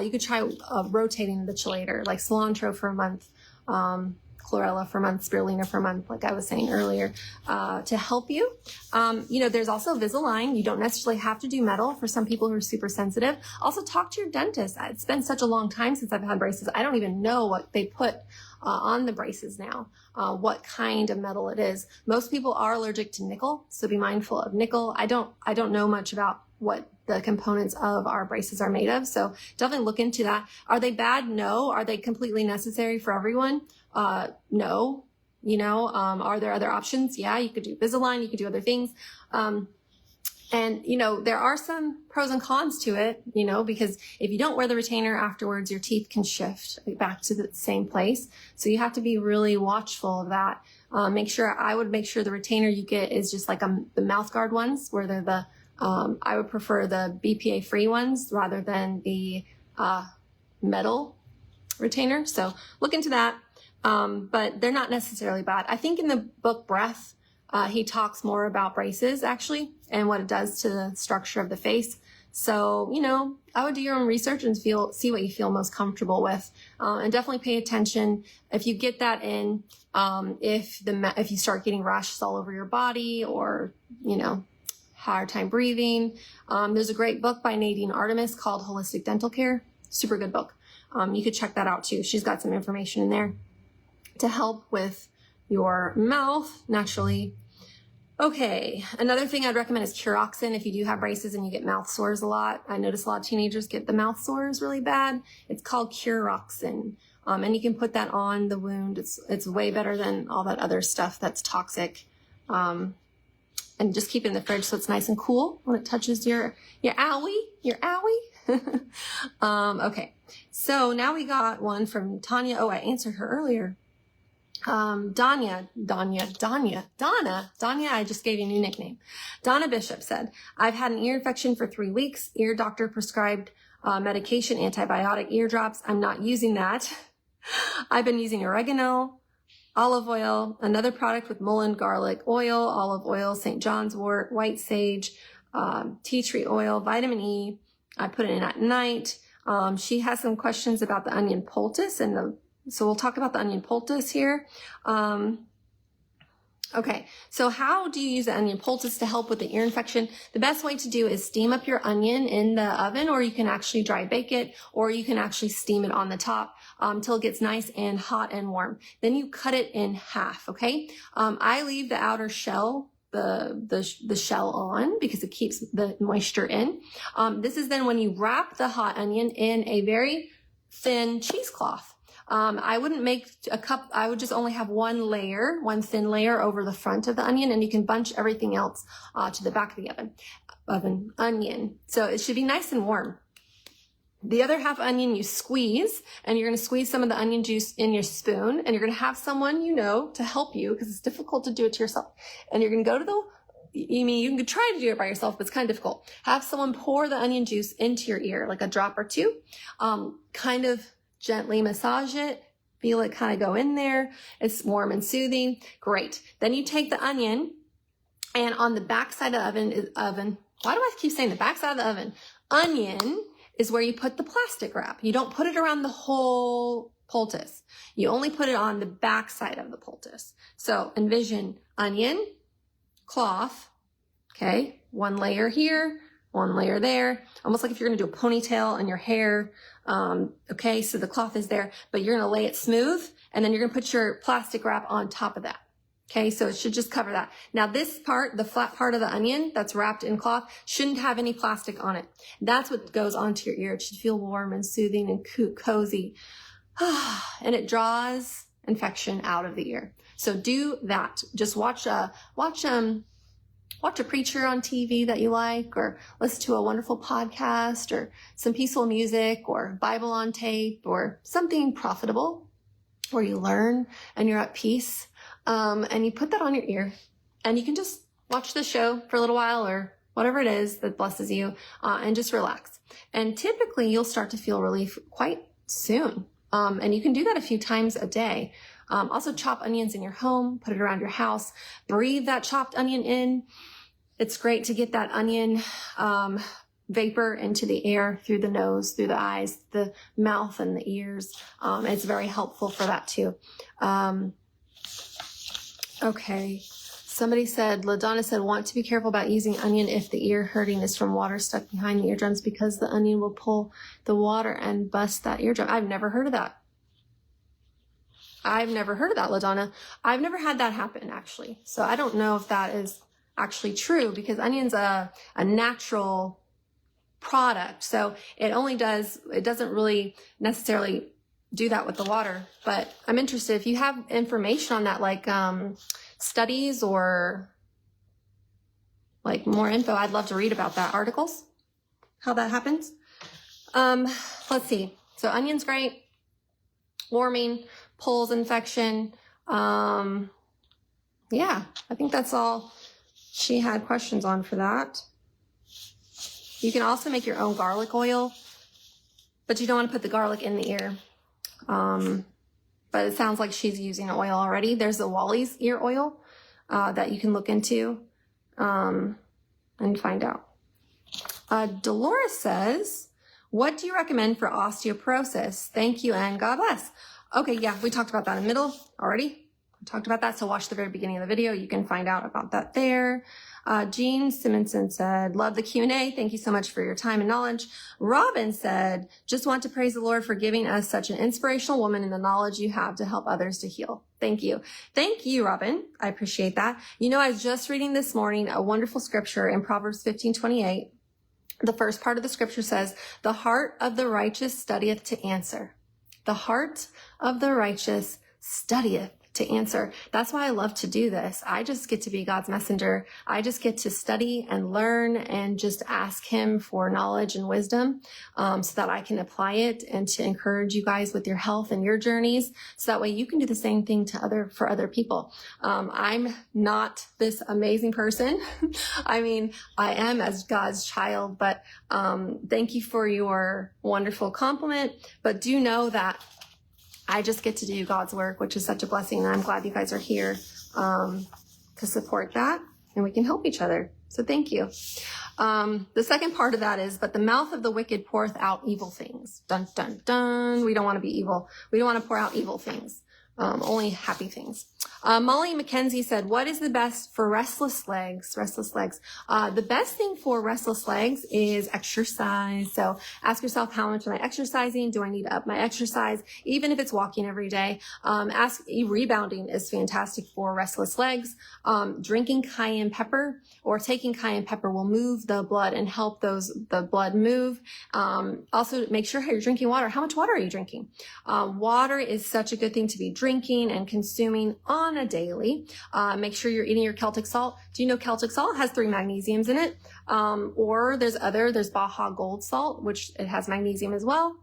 Speaker 1: You could try rotating the chelator, like cilantro for a month, chlorella for a month, spirulina for a month, like I was saying earlier, to help you. There's also Invisalign. You don't necessarily have to do metal for some people who are super sensitive. Also, talk to your dentist. It's been such a long time since I've had braces. I don't even know what they put on the braces now, what kind of metal it is. Most people are allergic to nickel, so be mindful of nickel. I don't know much about what the components of our braces are made of, so definitely look into that. Are they bad? No. Are they completely necessary for everyone? No. Are there other options? Yeah, you could do Invisalign, you could do other things. And, there are some pros and cons to it, because if you don't wear the retainer afterwards, your teeth can shift back to the same place. So you have to be really watchful of that. I would make sure the retainer you get is just like the mouth guard ones, where they're I would prefer the BPA free ones rather than the metal retainer. So look into that. But they're not necessarily bad. I think in the book Breath, he talks more about braces actually and what it does to the structure of the face. So, I would do your own research and see what you feel most comfortable with, and definitely pay attention if you get that in. If you start getting rashes all over your body, or hard time breathing, there's a great book by Nadine Artemis called Holistic Dental Care. Super good book. You could check that out too. She's got some information in there to help with your mouth naturally. Okay, another thing I'd recommend is Curoxin if you do have braces and you get mouth sores a lot. I notice a lot of teenagers get the mouth sores really bad. It's called Curoxin, and you can put that on the wound. It's way better than all that other stuff that's toxic. And just keep it in the fridge so it's nice and cool when it touches your owie. Okay, so now we got one from Tanya. Oh, I answered her earlier. Donna, I just gave you a new nickname. Donna Bishop said, I've had an ear infection for 3 weeks. Ear doctor prescribed medication, antibiotic ear drops. I'm not using that. I've been using oregano, olive oil, another product with mullein, garlic oil, olive oil, St. John's wort, white sage, tea tree oil, vitamin E. I put it in at night. She has some questions about the onion poultice, and so we'll talk about the onion poultice here. Okay, so how do you use the onion poultice to help with the ear infection? The best way to do is steam up your onion in the oven, or you can actually dry bake it, or you can actually steam it on the top till it gets nice and hot and warm. Then you cut it in half, okay? I leave the outer shell, the shell on, because it keeps the moisture in. This is then when you wrap the hot onion in a very thin cheesecloth. I wouldn't make a cup. I would just only have one thin layer over the front of the onion, and you can bunch everything else to the back of the onion. So it should be nice and warm. The other half onion you squeeze, and you're going to squeeze some of the onion juice in your spoon, and you're going to have someone you know to help you, because it's difficult to do it to yourself. And you're going to go to you can try to do it by yourself, but it's kind of difficult. Have someone pour the onion juice into your ear, like a drop or two, kind of gently massage it, feel it kind of go in there. It's warm and soothing. Great. Then you take the onion, and on the back side of the oven, why do I keep saying the back side of the oven? Onion is where you put the plastic wrap. You don't put it around the whole poultice. You only put it on the back side of the poultice. So envision onion, cloth, okay? One layer here, one layer there, almost like if you're going to do a ponytail in your hair. Okay, so the cloth is there, but you're going to lay it smooth, and then you're going to put your plastic wrap on top of that. Okay, so it should just cover that. Now this part, the flat part of the onion that's wrapped in cloth, shouldn't have any plastic on it. That's what goes onto your ear. It should feel warm and soothing and cozy. And it draws infection out of the ear. So do that. Just watch a preacher on TV that you like, or listen to a wonderful podcast, or some peaceful music, or Bible on tape, or something profitable where you learn and you're at peace. And you put that on your ear, and you can just watch the show for a little while, or whatever it is that blesses you, and just relax. And typically you'll start to feel relief quite soon. And you can do that a few times a day. Also chop onions in your home, put it around your house, breathe that chopped onion in. It's great to get that onion, vapor into the air through the nose, through the eyes, the mouth, and the ears. It's very helpful for that too. Okay. Somebody said, LaDonna said, want to be careful about using onion if the ear hurting is from water stuck behind the eardrums, because the onion will pull the water and bust that eardrum. I've never heard of that. LaDonna. I've never had that happen, actually. So I don't know if that is actually true, because onion's a natural product. So it doesn't really necessarily do that with the water. But I'm interested if you have information on that, like studies or like more info. I'd love to read about that, articles, how that happens. Let's see. So onion's great, warming, pulls infection. Yeah, I think that's all she had questions on for that. You can also make your own garlic oil, but you don't want to put the garlic in the ear. But it sounds like she's using oil already. There's the Wally's ear oil that you can look into and find out. Dolores says, what do you recommend for osteoporosis? Thank you and God bless. Okay, yeah, we talked about that in the middle already. We talked about that, so watch the very beginning of the video. You can find out about that there. Jean Simonson said, love the Q&A. Thank you so much for your time and knowledge. Robin said, just want to praise the Lord for giving us such an inspirational woman and the knowledge you have to help others to heal. Thank you. Thank you, Robin. I appreciate that. You know, I was just reading this morning a wonderful scripture in Proverbs 15:28. The first part of the scripture says, the heart of the righteous studieth to answer. The heart of the righteous studieth to answer. That's why I love to do this. I just get to be God's messenger. I just get to study and learn and just ask him for knowledge and wisdom, so that I can apply it and to encourage you guys with your health and your journeys. So that way you can do the same thing for other people. I'm not this amazing person. I mean, I am as God's child, but thank you for your wonderful compliment. But do know that I just get to do God's work, which is such a blessing. And I'm glad you guys are here to support that, and we can help each other. So thank you. The second part of that is, but the mouth of the wicked poureth out evil things. Dun, dun, dun. We don't want to be evil. We don't want to pour out evil things. Only happy things. Molly McKenzie said, what is the best for restless legs? The best thing for restless legs is exercise. So ask yourself, how much am I exercising? Do I need to up my exercise? Even if it's walking every day. Rebounding is fantastic for restless legs. Drinking cayenne pepper or taking cayenne pepper will move the blood and help the blood move. Also make sure you're drinking water. How much water are you drinking? Water is such a good thing to be drinking and consuming on a daily. Make sure you're eating your Celtic salt. Do you know Celtic salt has 3 magnesiums in it? Or there's Baja Gold salt, which it has magnesium as well.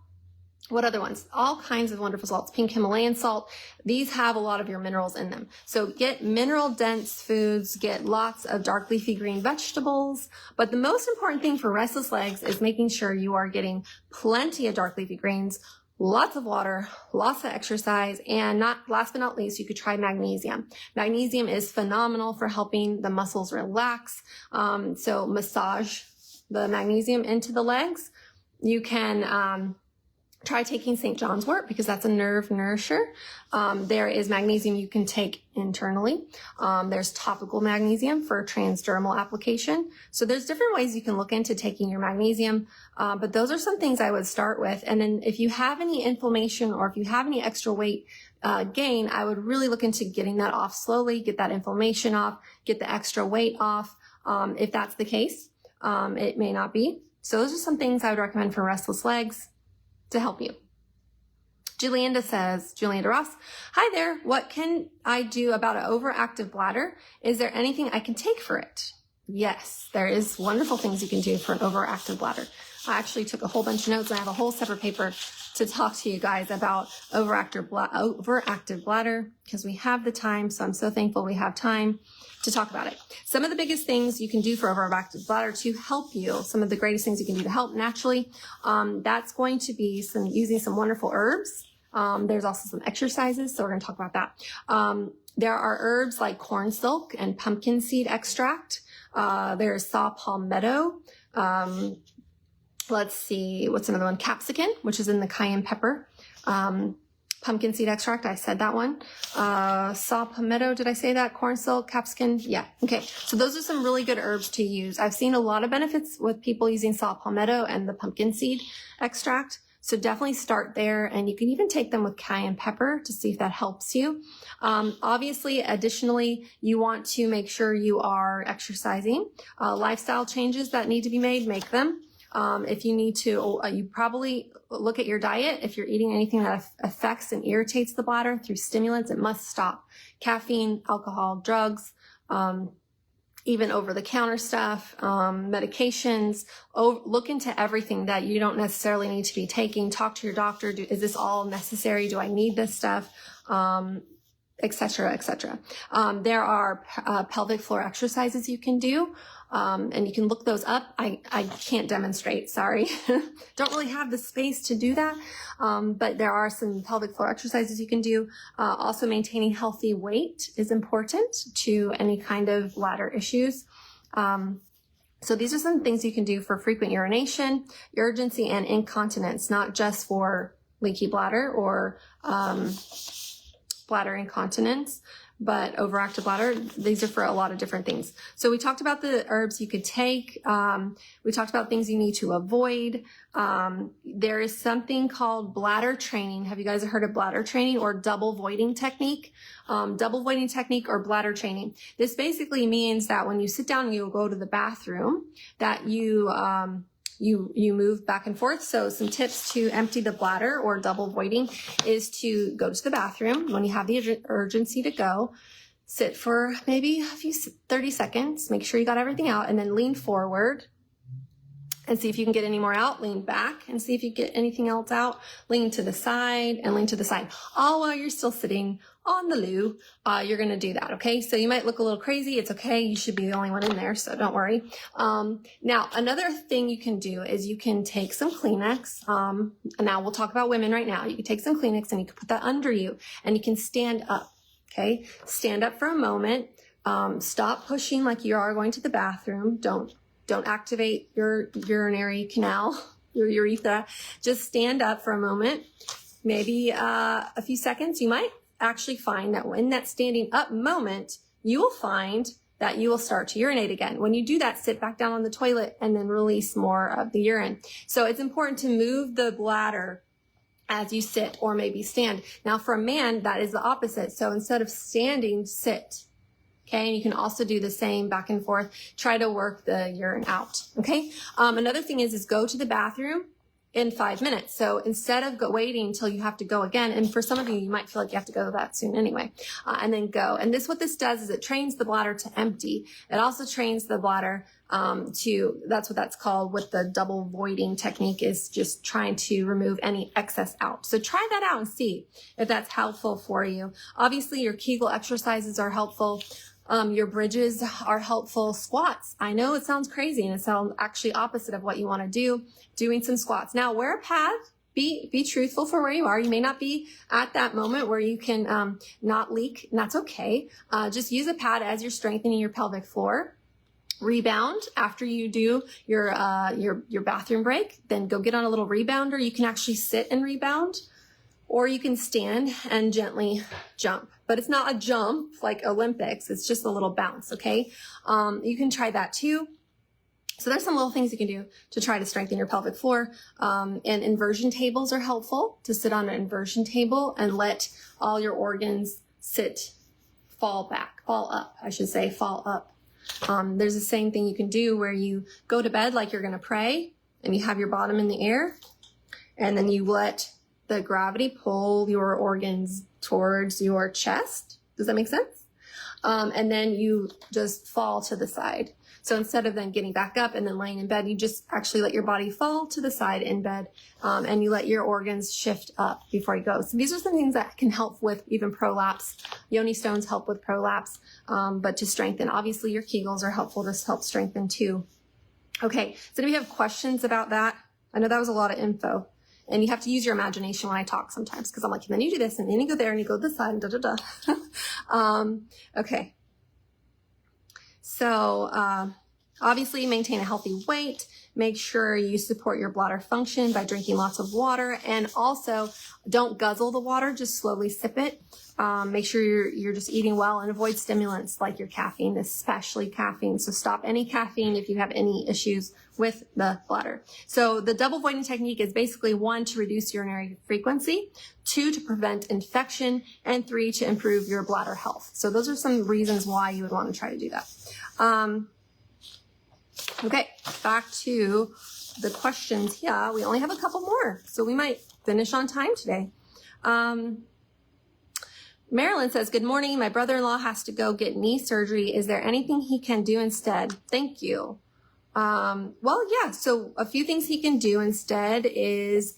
Speaker 1: What other ones? All kinds of wonderful salts. Pink Himalayan salt. These have a lot of your minerals in them. So get mineral dense foods, get lots of dark leafy green vegetables. But the most important thing for restless legs is making sure you are getting plenty of dark leafy greens, lots of water, lots of exercise, and last but not least, you could try magnesium. Magnesium is phenomenal for helping the muscles relax. So massage the magnesium into the legs. You can try taking St. John's wort because that's a nerve nourisher. There is magnesium you can take internally. There's topical magnesium for transdermal application. So there's different ways you can look into taking your magnesium. But those are some things I would start with. And then if you have any inflammation or if you have any extra weight gain, I would really look into getting that off slowly, get that inflammation off, get the extra weight off. If that's the case, it may not be. So those are some things I would recommend for restless legs to help you. Julianda Ross, hi there. What can I do about an overactive bladder? Is there anything I can take for it? Yes, there is wonderful things you can do for an overactive bladder. I actually took a whole bunch of notes and I have a whole separate paper to talk to you guys about overactive bladder because we have the time. So I'm so thankful we have time to talk about it. Some of the biggest things you can do for overactive bladder to help you, some of the greatest things you can do to help naturally, that's going to be using some wonderful herbs. There's also some exercises, so we're going to talk about that. There are herbs like corn silk and pumpkin seed extract. There's saw palmetto. Let's see, what's another one? Capsicum, which is in the cayenne pepper. Pumpkin seed extract, I said that one. Saw palmetto, did I say that? Corn silk, capsicum, yeah. Okay, so those are some really good herbs to use. I've seen a lot of benefits with people using saw palmetto and the pumpkin seed extract. So definitely start there, and you can even take them with cayenne pepper to see if that helps you. Obviously, additionally, you want to make sure you are exercising. Lifestyle changes that need to be made, make them. If you need to, you probably look at your diet. If you're eating anything that affects and irritates the bladder through stimulants, it must stop. Caffeine, alcohol, drugs, even over-the-counter stuff, medications. Look into everything that you don't necessarily need to be taking. Talk to your doctor. Is this all necessary? Do I need this stuff? Et cetera, et cetera. There are pelvic floor exercises you can do. And you can look those up. I can't demonstrate, sorry. Don't really have the space to do that. But there are some pelvic floor exercises you can do. Also maintaining healthy weight is important to any kind of bladder issues. So these are some things you can do for frequent urination, urgency, and incontinence, not just for leaky bladder or, bladder incontinence, but overactive bladder. These are for a lot of different things. So we talked about the herbs you could take. We talked about things you need to avoid. There is something called bladder training. Have you guys heard of bladder training or double voiding technique? Double voiding technique or bladder training. This basically means that when you sit down and you go to the bathroom, that you you move back and forth. So some tips to empty the bladder or double voiding is to go to the bathroom when you have the urgency to go. Sit for maybe 30 seconds, make sure you got everything out, and then lean forward and see if you can get any more out. Lean back and see if you get anything else out. Lean to the side and lean to the side. All while you're still sitting on the loo, you're going to do that, okay? So you might look a little crazy. It's okay. You should be the only one in there, so don't worry. Now, another thing you can do is you can take some Kleenex. And now we'll talk about women right now. You can take some Kleenex and you can put that under you and you can stand up, okay? Stand up for a moment. Stop pushing like you are going to the bathroom. Don't activate your urinary canal, your urethra. Just stand up for a moment, maybe a few seconds. You might actually find that in that standing up moment, you will find that you will start to urinate again. When you do that, sit back down on the toilet and then release more of the urine. So it's important to move the bladder as you sit or maybe stand. Now for a man, that is the opposite. So instead of standing, sit. Okay, and you can also do the same back and forth. Try to work the urine out, okay? Another thing is go to the bathroom in 5 minutes. So instead of waiting until you have to go again, and for some of you, you might feel like you have to go that soon anyway, and then go. And what this does is it trains the bladder to empty. It also trains the bladder that's what that's called with the double voiding technique, is just trying to remove any excess out. So try that out and see if that's helpful for you. Obviously, your Kegel exercises are helpful. Your bridges are helpful. Squats. I know it sounds crazy and it sounds actually opposite of what you want to do. Doing some squats. Now wear a pad. Be truthful for where you are. You may not be at that moment where you can not leak, and that's okay. Just use a pad as you're strengthening your pelvic floor. Rebound after you do your bathroom break. Then go get on a little rebounder. You can actually sit and rebound, or you can stand and gently jump. But it's not a jump like Olympics. It's just a little bounce, okay? You can try that too. So there's some little things you can do to try to strengthen your pelvic floor. And inversion tables are helpful, to sit on an inversion table and let all your organs fall up. There's the same thing you can do where you go to bed like you're going to pray and you have your bottom in the air, and then you let the gravity pull your organs towards your chest. Does that make sense? And then you just fall to the side. So instead of then getting back up and then laying in bed, you just actually let your body fall to the side in bed, and you let your organs shift up before you go. So these are some things that can help with even prolapse. Yoni stones help with prolapse, but to strengthen. Obviously, your Kegels are helpful to help strengthen too. Okay, so do we have questions about that? I know that was a lot of info. And you have to use your imagination when I talk sometimes, because I'm like, and then you do this, and then you go there, and you go this side, and da-da-da. Okay. So obviously maintain a healthy weight. Make sure you support your bladder function by drinking lots of water, and also don't guzzle the water, just slowly sip it. Make sure you're just eating well, and avoid stimulants like your caffeine, especially caffeine. So stop any caffeine if you have any issues with the bladder. So the double voiding technique is basically 1, to reduce urinary frequency, 2, to prevent infection, and 3, to improve your bladder health. So those are some reasons why you would want to try to do that. Okay, back to the questions here. We only have a couple more, so we might finish on time today. Marilyn says, good morning. My brother-in-law has to go get knee surgery. Is there anything he can do instead? Thank you. Well, yeah, so a few things he can do instead is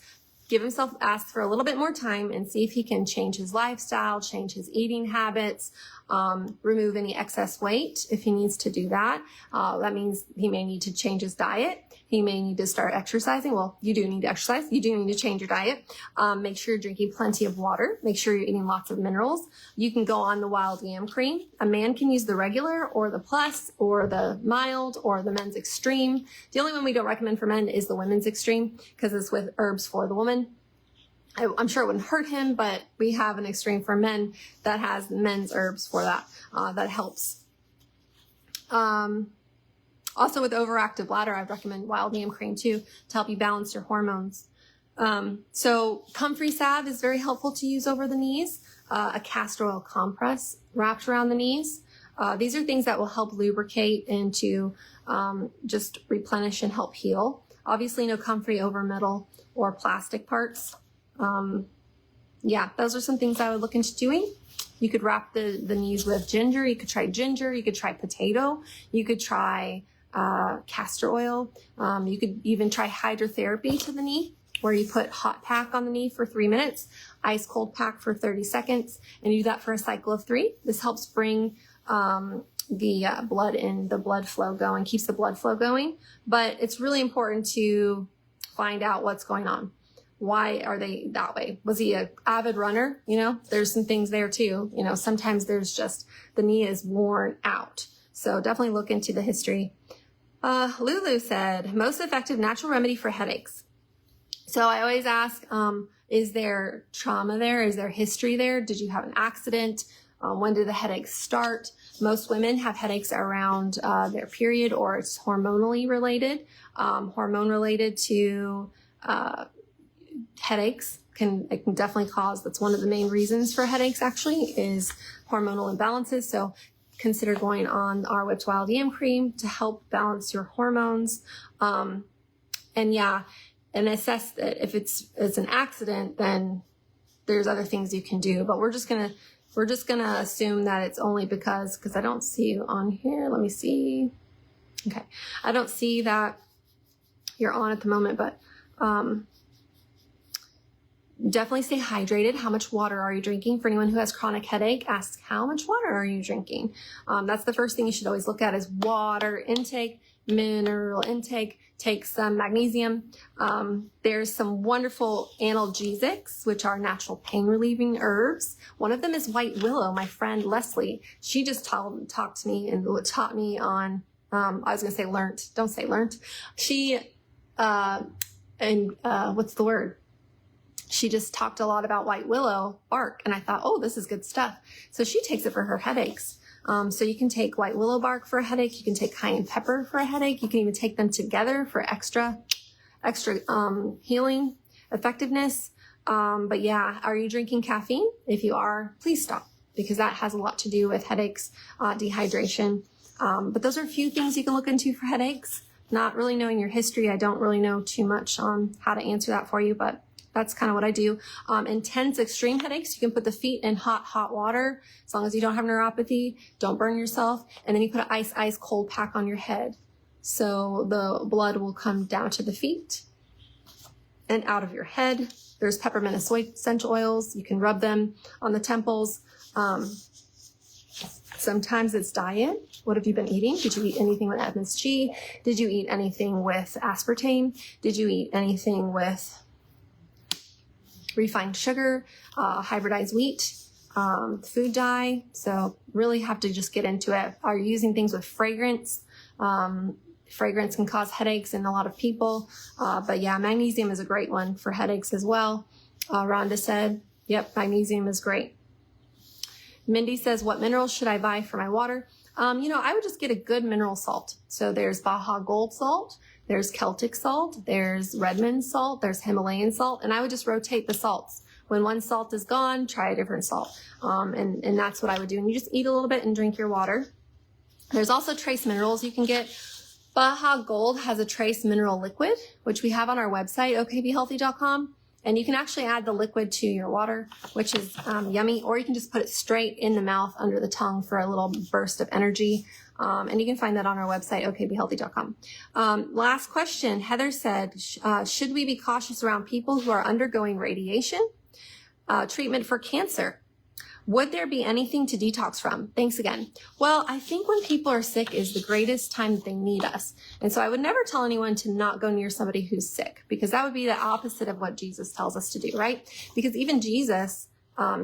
Speaker 1: ask for a little bit more time and see if he can change his lifestyle, change his eating habits, remove any excess weight if he needs to do that. That means he may need to change his diet. He may need to start exercising. Well, you do need to exercise. You do need to change your diet. Make sure you're drinking plenty of water. Make sure you're eating lots of minerals. You can go on the wild yam cream. A man can use the regular or the plus or the mild or the men's extreme. The only one we don't recommend for men is the women's extreme, because it's with herbs for the woman. I'm sure it wouldn't hurt him, but we have an extreme for men that has men's herbs for that. That helps. Also with overactive bladder, I'd recommend wild yam cream too, to help you balance your hormones. So comfrey salve is very helpful to use over the knees. A castor oil compress wrapped around the knees. These are things that will help lubricate and to just replenish and help heal. Obviously no comfrey over metal or plastic parts. Yeah, those are some things I would look into doing. You could wrap the knees with ginger. You could try ginger. You could try potato. You could try castor oil. You could even try hydrotherapy to the knee, where you put hot pack on the knee for 3 minutes, ice cold pack for 30 seconds, and you do that for a cycle of 3. This helps bring the blood in, the blood flow going, keeps the blood flow going. But it's really important to find out what's going on. Why are they that way? Was he an avid runner? You know, there's some things there too. You know, sometimes there's just the knee is worn out. So definitely look into the history. Lulu said, most effective natural remedy for headaches. So I always ask, is there trauma there? Is there history there? Did you have an accident? When did the headaches start? Most women have headaches around their period, or it's hormonally related. Hormone related to headaches can definitely cause, that's one of the main reasons for headaches actually, is hormonal imbalances. So consider going on our Whipped Wild Yam cream to help balance your hormones. And assess that if it's an accident, then there's other things you can do. But we're just gonna assume that it's only because I don't see you on here. Let me see. Okay, I don't see that you're on at the moment, but definitely stay hydrated. How much water are you drinking? For anyone who has chronic headache, ask how much water are you drinking? That's the first thing you should always look at is water intake, mineral intake. Take some magnesium. There's some wonderful analgesics, which are natural pain relieving herbs. One of them is white willow. My friend Leslie, she just talked to me and taught me on, I was going to say learnt. Don't say learnt. She, what's the word? She just talked a lot about white willow bark, and I thought, oh, this is good stuff. So she takes it for her headaches. So you can take white willow bark for a headache. You can take cayenne pepper for a headache. You can even take them together for extra healing effectiveness. But yeah, are you drinking caffeine? If you are, please stop, because that has a lot to do with headaches, dehydration. But those are a few things you can look into for headaches. Not really knowing your history, I don't really know too much on how to answer that for you, but that's kind of what I do. Intense extreme headaches, you can put the feet in hot water, as long as you don't have neuropathy, don't burn yourself. And then you put an ice cold pack on your head. So the blood will come down to the feet and out of your head. There's peppermint essential oils. You can rub them on the temples. Sometimes it's diet. What have you been eating? Did you eat anything with MSG? Did you eat anything with aspartame? Did you eat anything with refined sugar, hybridized wheat, food dye? So really have to just get into it. Are you using things with fragrance? Fragrance can cause headaches in a lot of people. But yeah, magnesium is a great one for headaches as well. Rhonda said, yep, magnesium is great. Mindy says, what minerals should I buy for my water? I would just get a good mineral salt. So there's Baja Gold salt. There's Celtic salt, there's Redmond salt, there's Himalayan salt, and I would just rotate the salts. When one salt is gone, try a different salt. And that's what I would do. And you just eat a little bit and drink your water. There's also trace minerals you can get. Baja Gold has a trace mineral liquid, which we have on our website, okbhealthy.com. And you can actually add the liquid to your water, which is yummy, or you can just put it straight in the mouth under the tongue for a little burst of energy. And you can find that on our website, okbhealthy.com. Last question. Heather said, should we be cautious around people who are undergoing radiation treatment for cancer? Would there be anything to detox from? Thanks again. Well, I think when people are sick is the greatest time that they need us. And so I would never tell anyone to not go near somebody who's sick, because that would be the opposite of what Jesus tells us to do, right? Because even Jesus,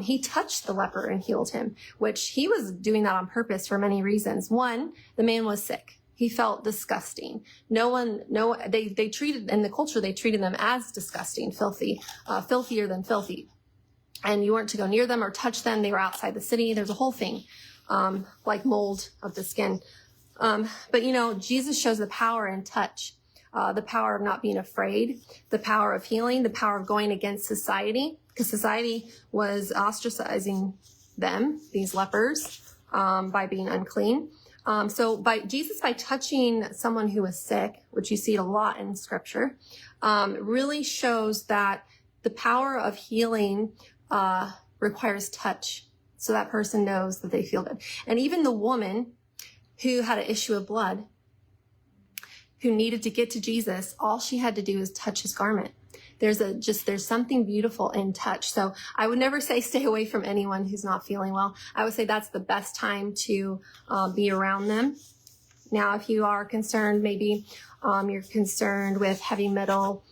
Speaker 1: he touched the leper and healed him, which he was doing that on purpose for many reasons. One, the man was sick. He felt disgusting. They treated, in the culture, they treated them as disgusting, filthy, filthier than filthy. And you weren't to go near them or touch them. They were outside the city. There's a whole thing, like mold of the skin. But Jesus shows the power in touch, the power of not being afraid, the power of healing, the power of going against society, because society was ostracizing them, these lepers, by being unclean. So by touching someone who was sick, which you see a lot in scripture, really shows that the power of healing requires touch. So that person knows that they feel good. And even the woman who had an issue of blood, who needed to get to Jesus, all she had to do is touch his garment. There's something beautiful in touch. So I would never say stay away from anyone who's not feeling well. I would say that's the best time to be around them. Now, if you are concerned, maybe you're concerned with heavy metal,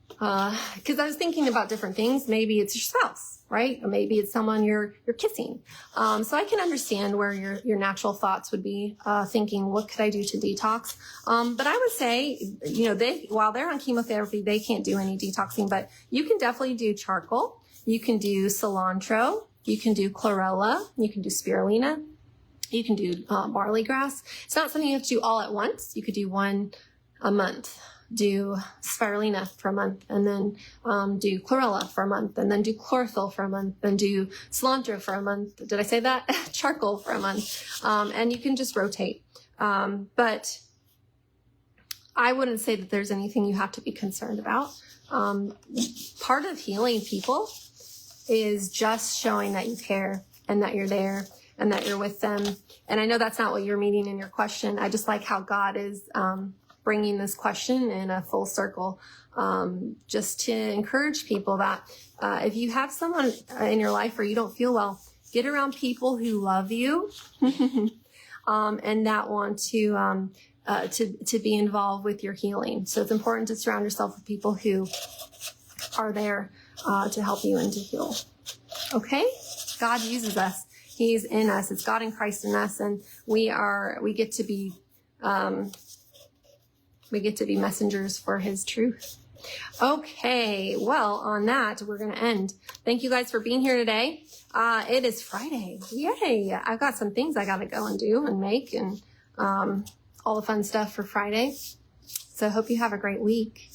Speaker 1: because I was thinking about different things. Maybe it's your spouse, right? Or maybe it's someone you're kissing. So I can understand where your natural thoughts would be, thinking, what could I do to detox? But I would say, while they're on chemotherapy, they can't do any detoxing, but you can definitely do charcoal. You can do cilantro. You can do chlorella. You can do spirulina. You can do barley grass. It's not something you have to do all at once. You could do one a month. Do spirulina for a month, and then do chlorella for a month, and then do chlorophyll for a month, and do cilantro for a month. Did I say that? Charcoal for a month. And you can just rotate. But I wouldn't say that there's anything you have to be concerned about. Part of healing people is just showing that you care and that you're there and that you're with them. And I know that's not what you're meaning in your question. I just like how God is bringing this question in a full circle, just to encourage people that if you have someone in your life where you don't feel well, get around people who love you and that want to be involved with your healing. So it's important to surround yourself with people who are there to help you and to heal. Okay? God uses us. He's in us. It's God in Christ in us, and we get to be messengers for his truth. Okay, well, on that, we're going to end. Thank you guys for being here today. It is Friday. Yay! I've got some things I got to go and do and make, and all the fun stuff for Friday. So I hope you have a great week.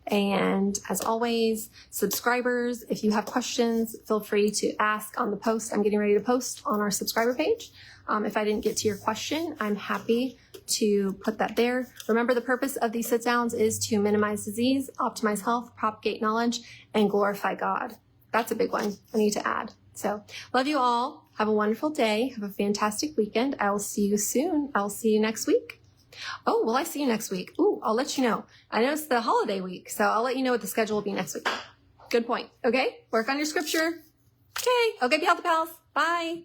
Speaker 1: And as always, subscribers, if you have questions, feel free to ask on the post. I'm getting ready to post on our subscriber page. If I didn't get to your question, I'm happy to put that there. Remember, the purpose of these sit-downs is to minimize disease, optimize health, propagate knowledge, and glorify God. That's a big one I need to add. So love you all. Have a wonderful day. Have a fantastic weekend. I will see you soon. I'll see you next week. Oh, will I see you next week? Ooh, I'll let you know. I know it's the holiday week, so I'll let you know what the schedule will be next week. Good point. Okay? Work on your scripture. Okay. Okay, be healthy, pals. Bye.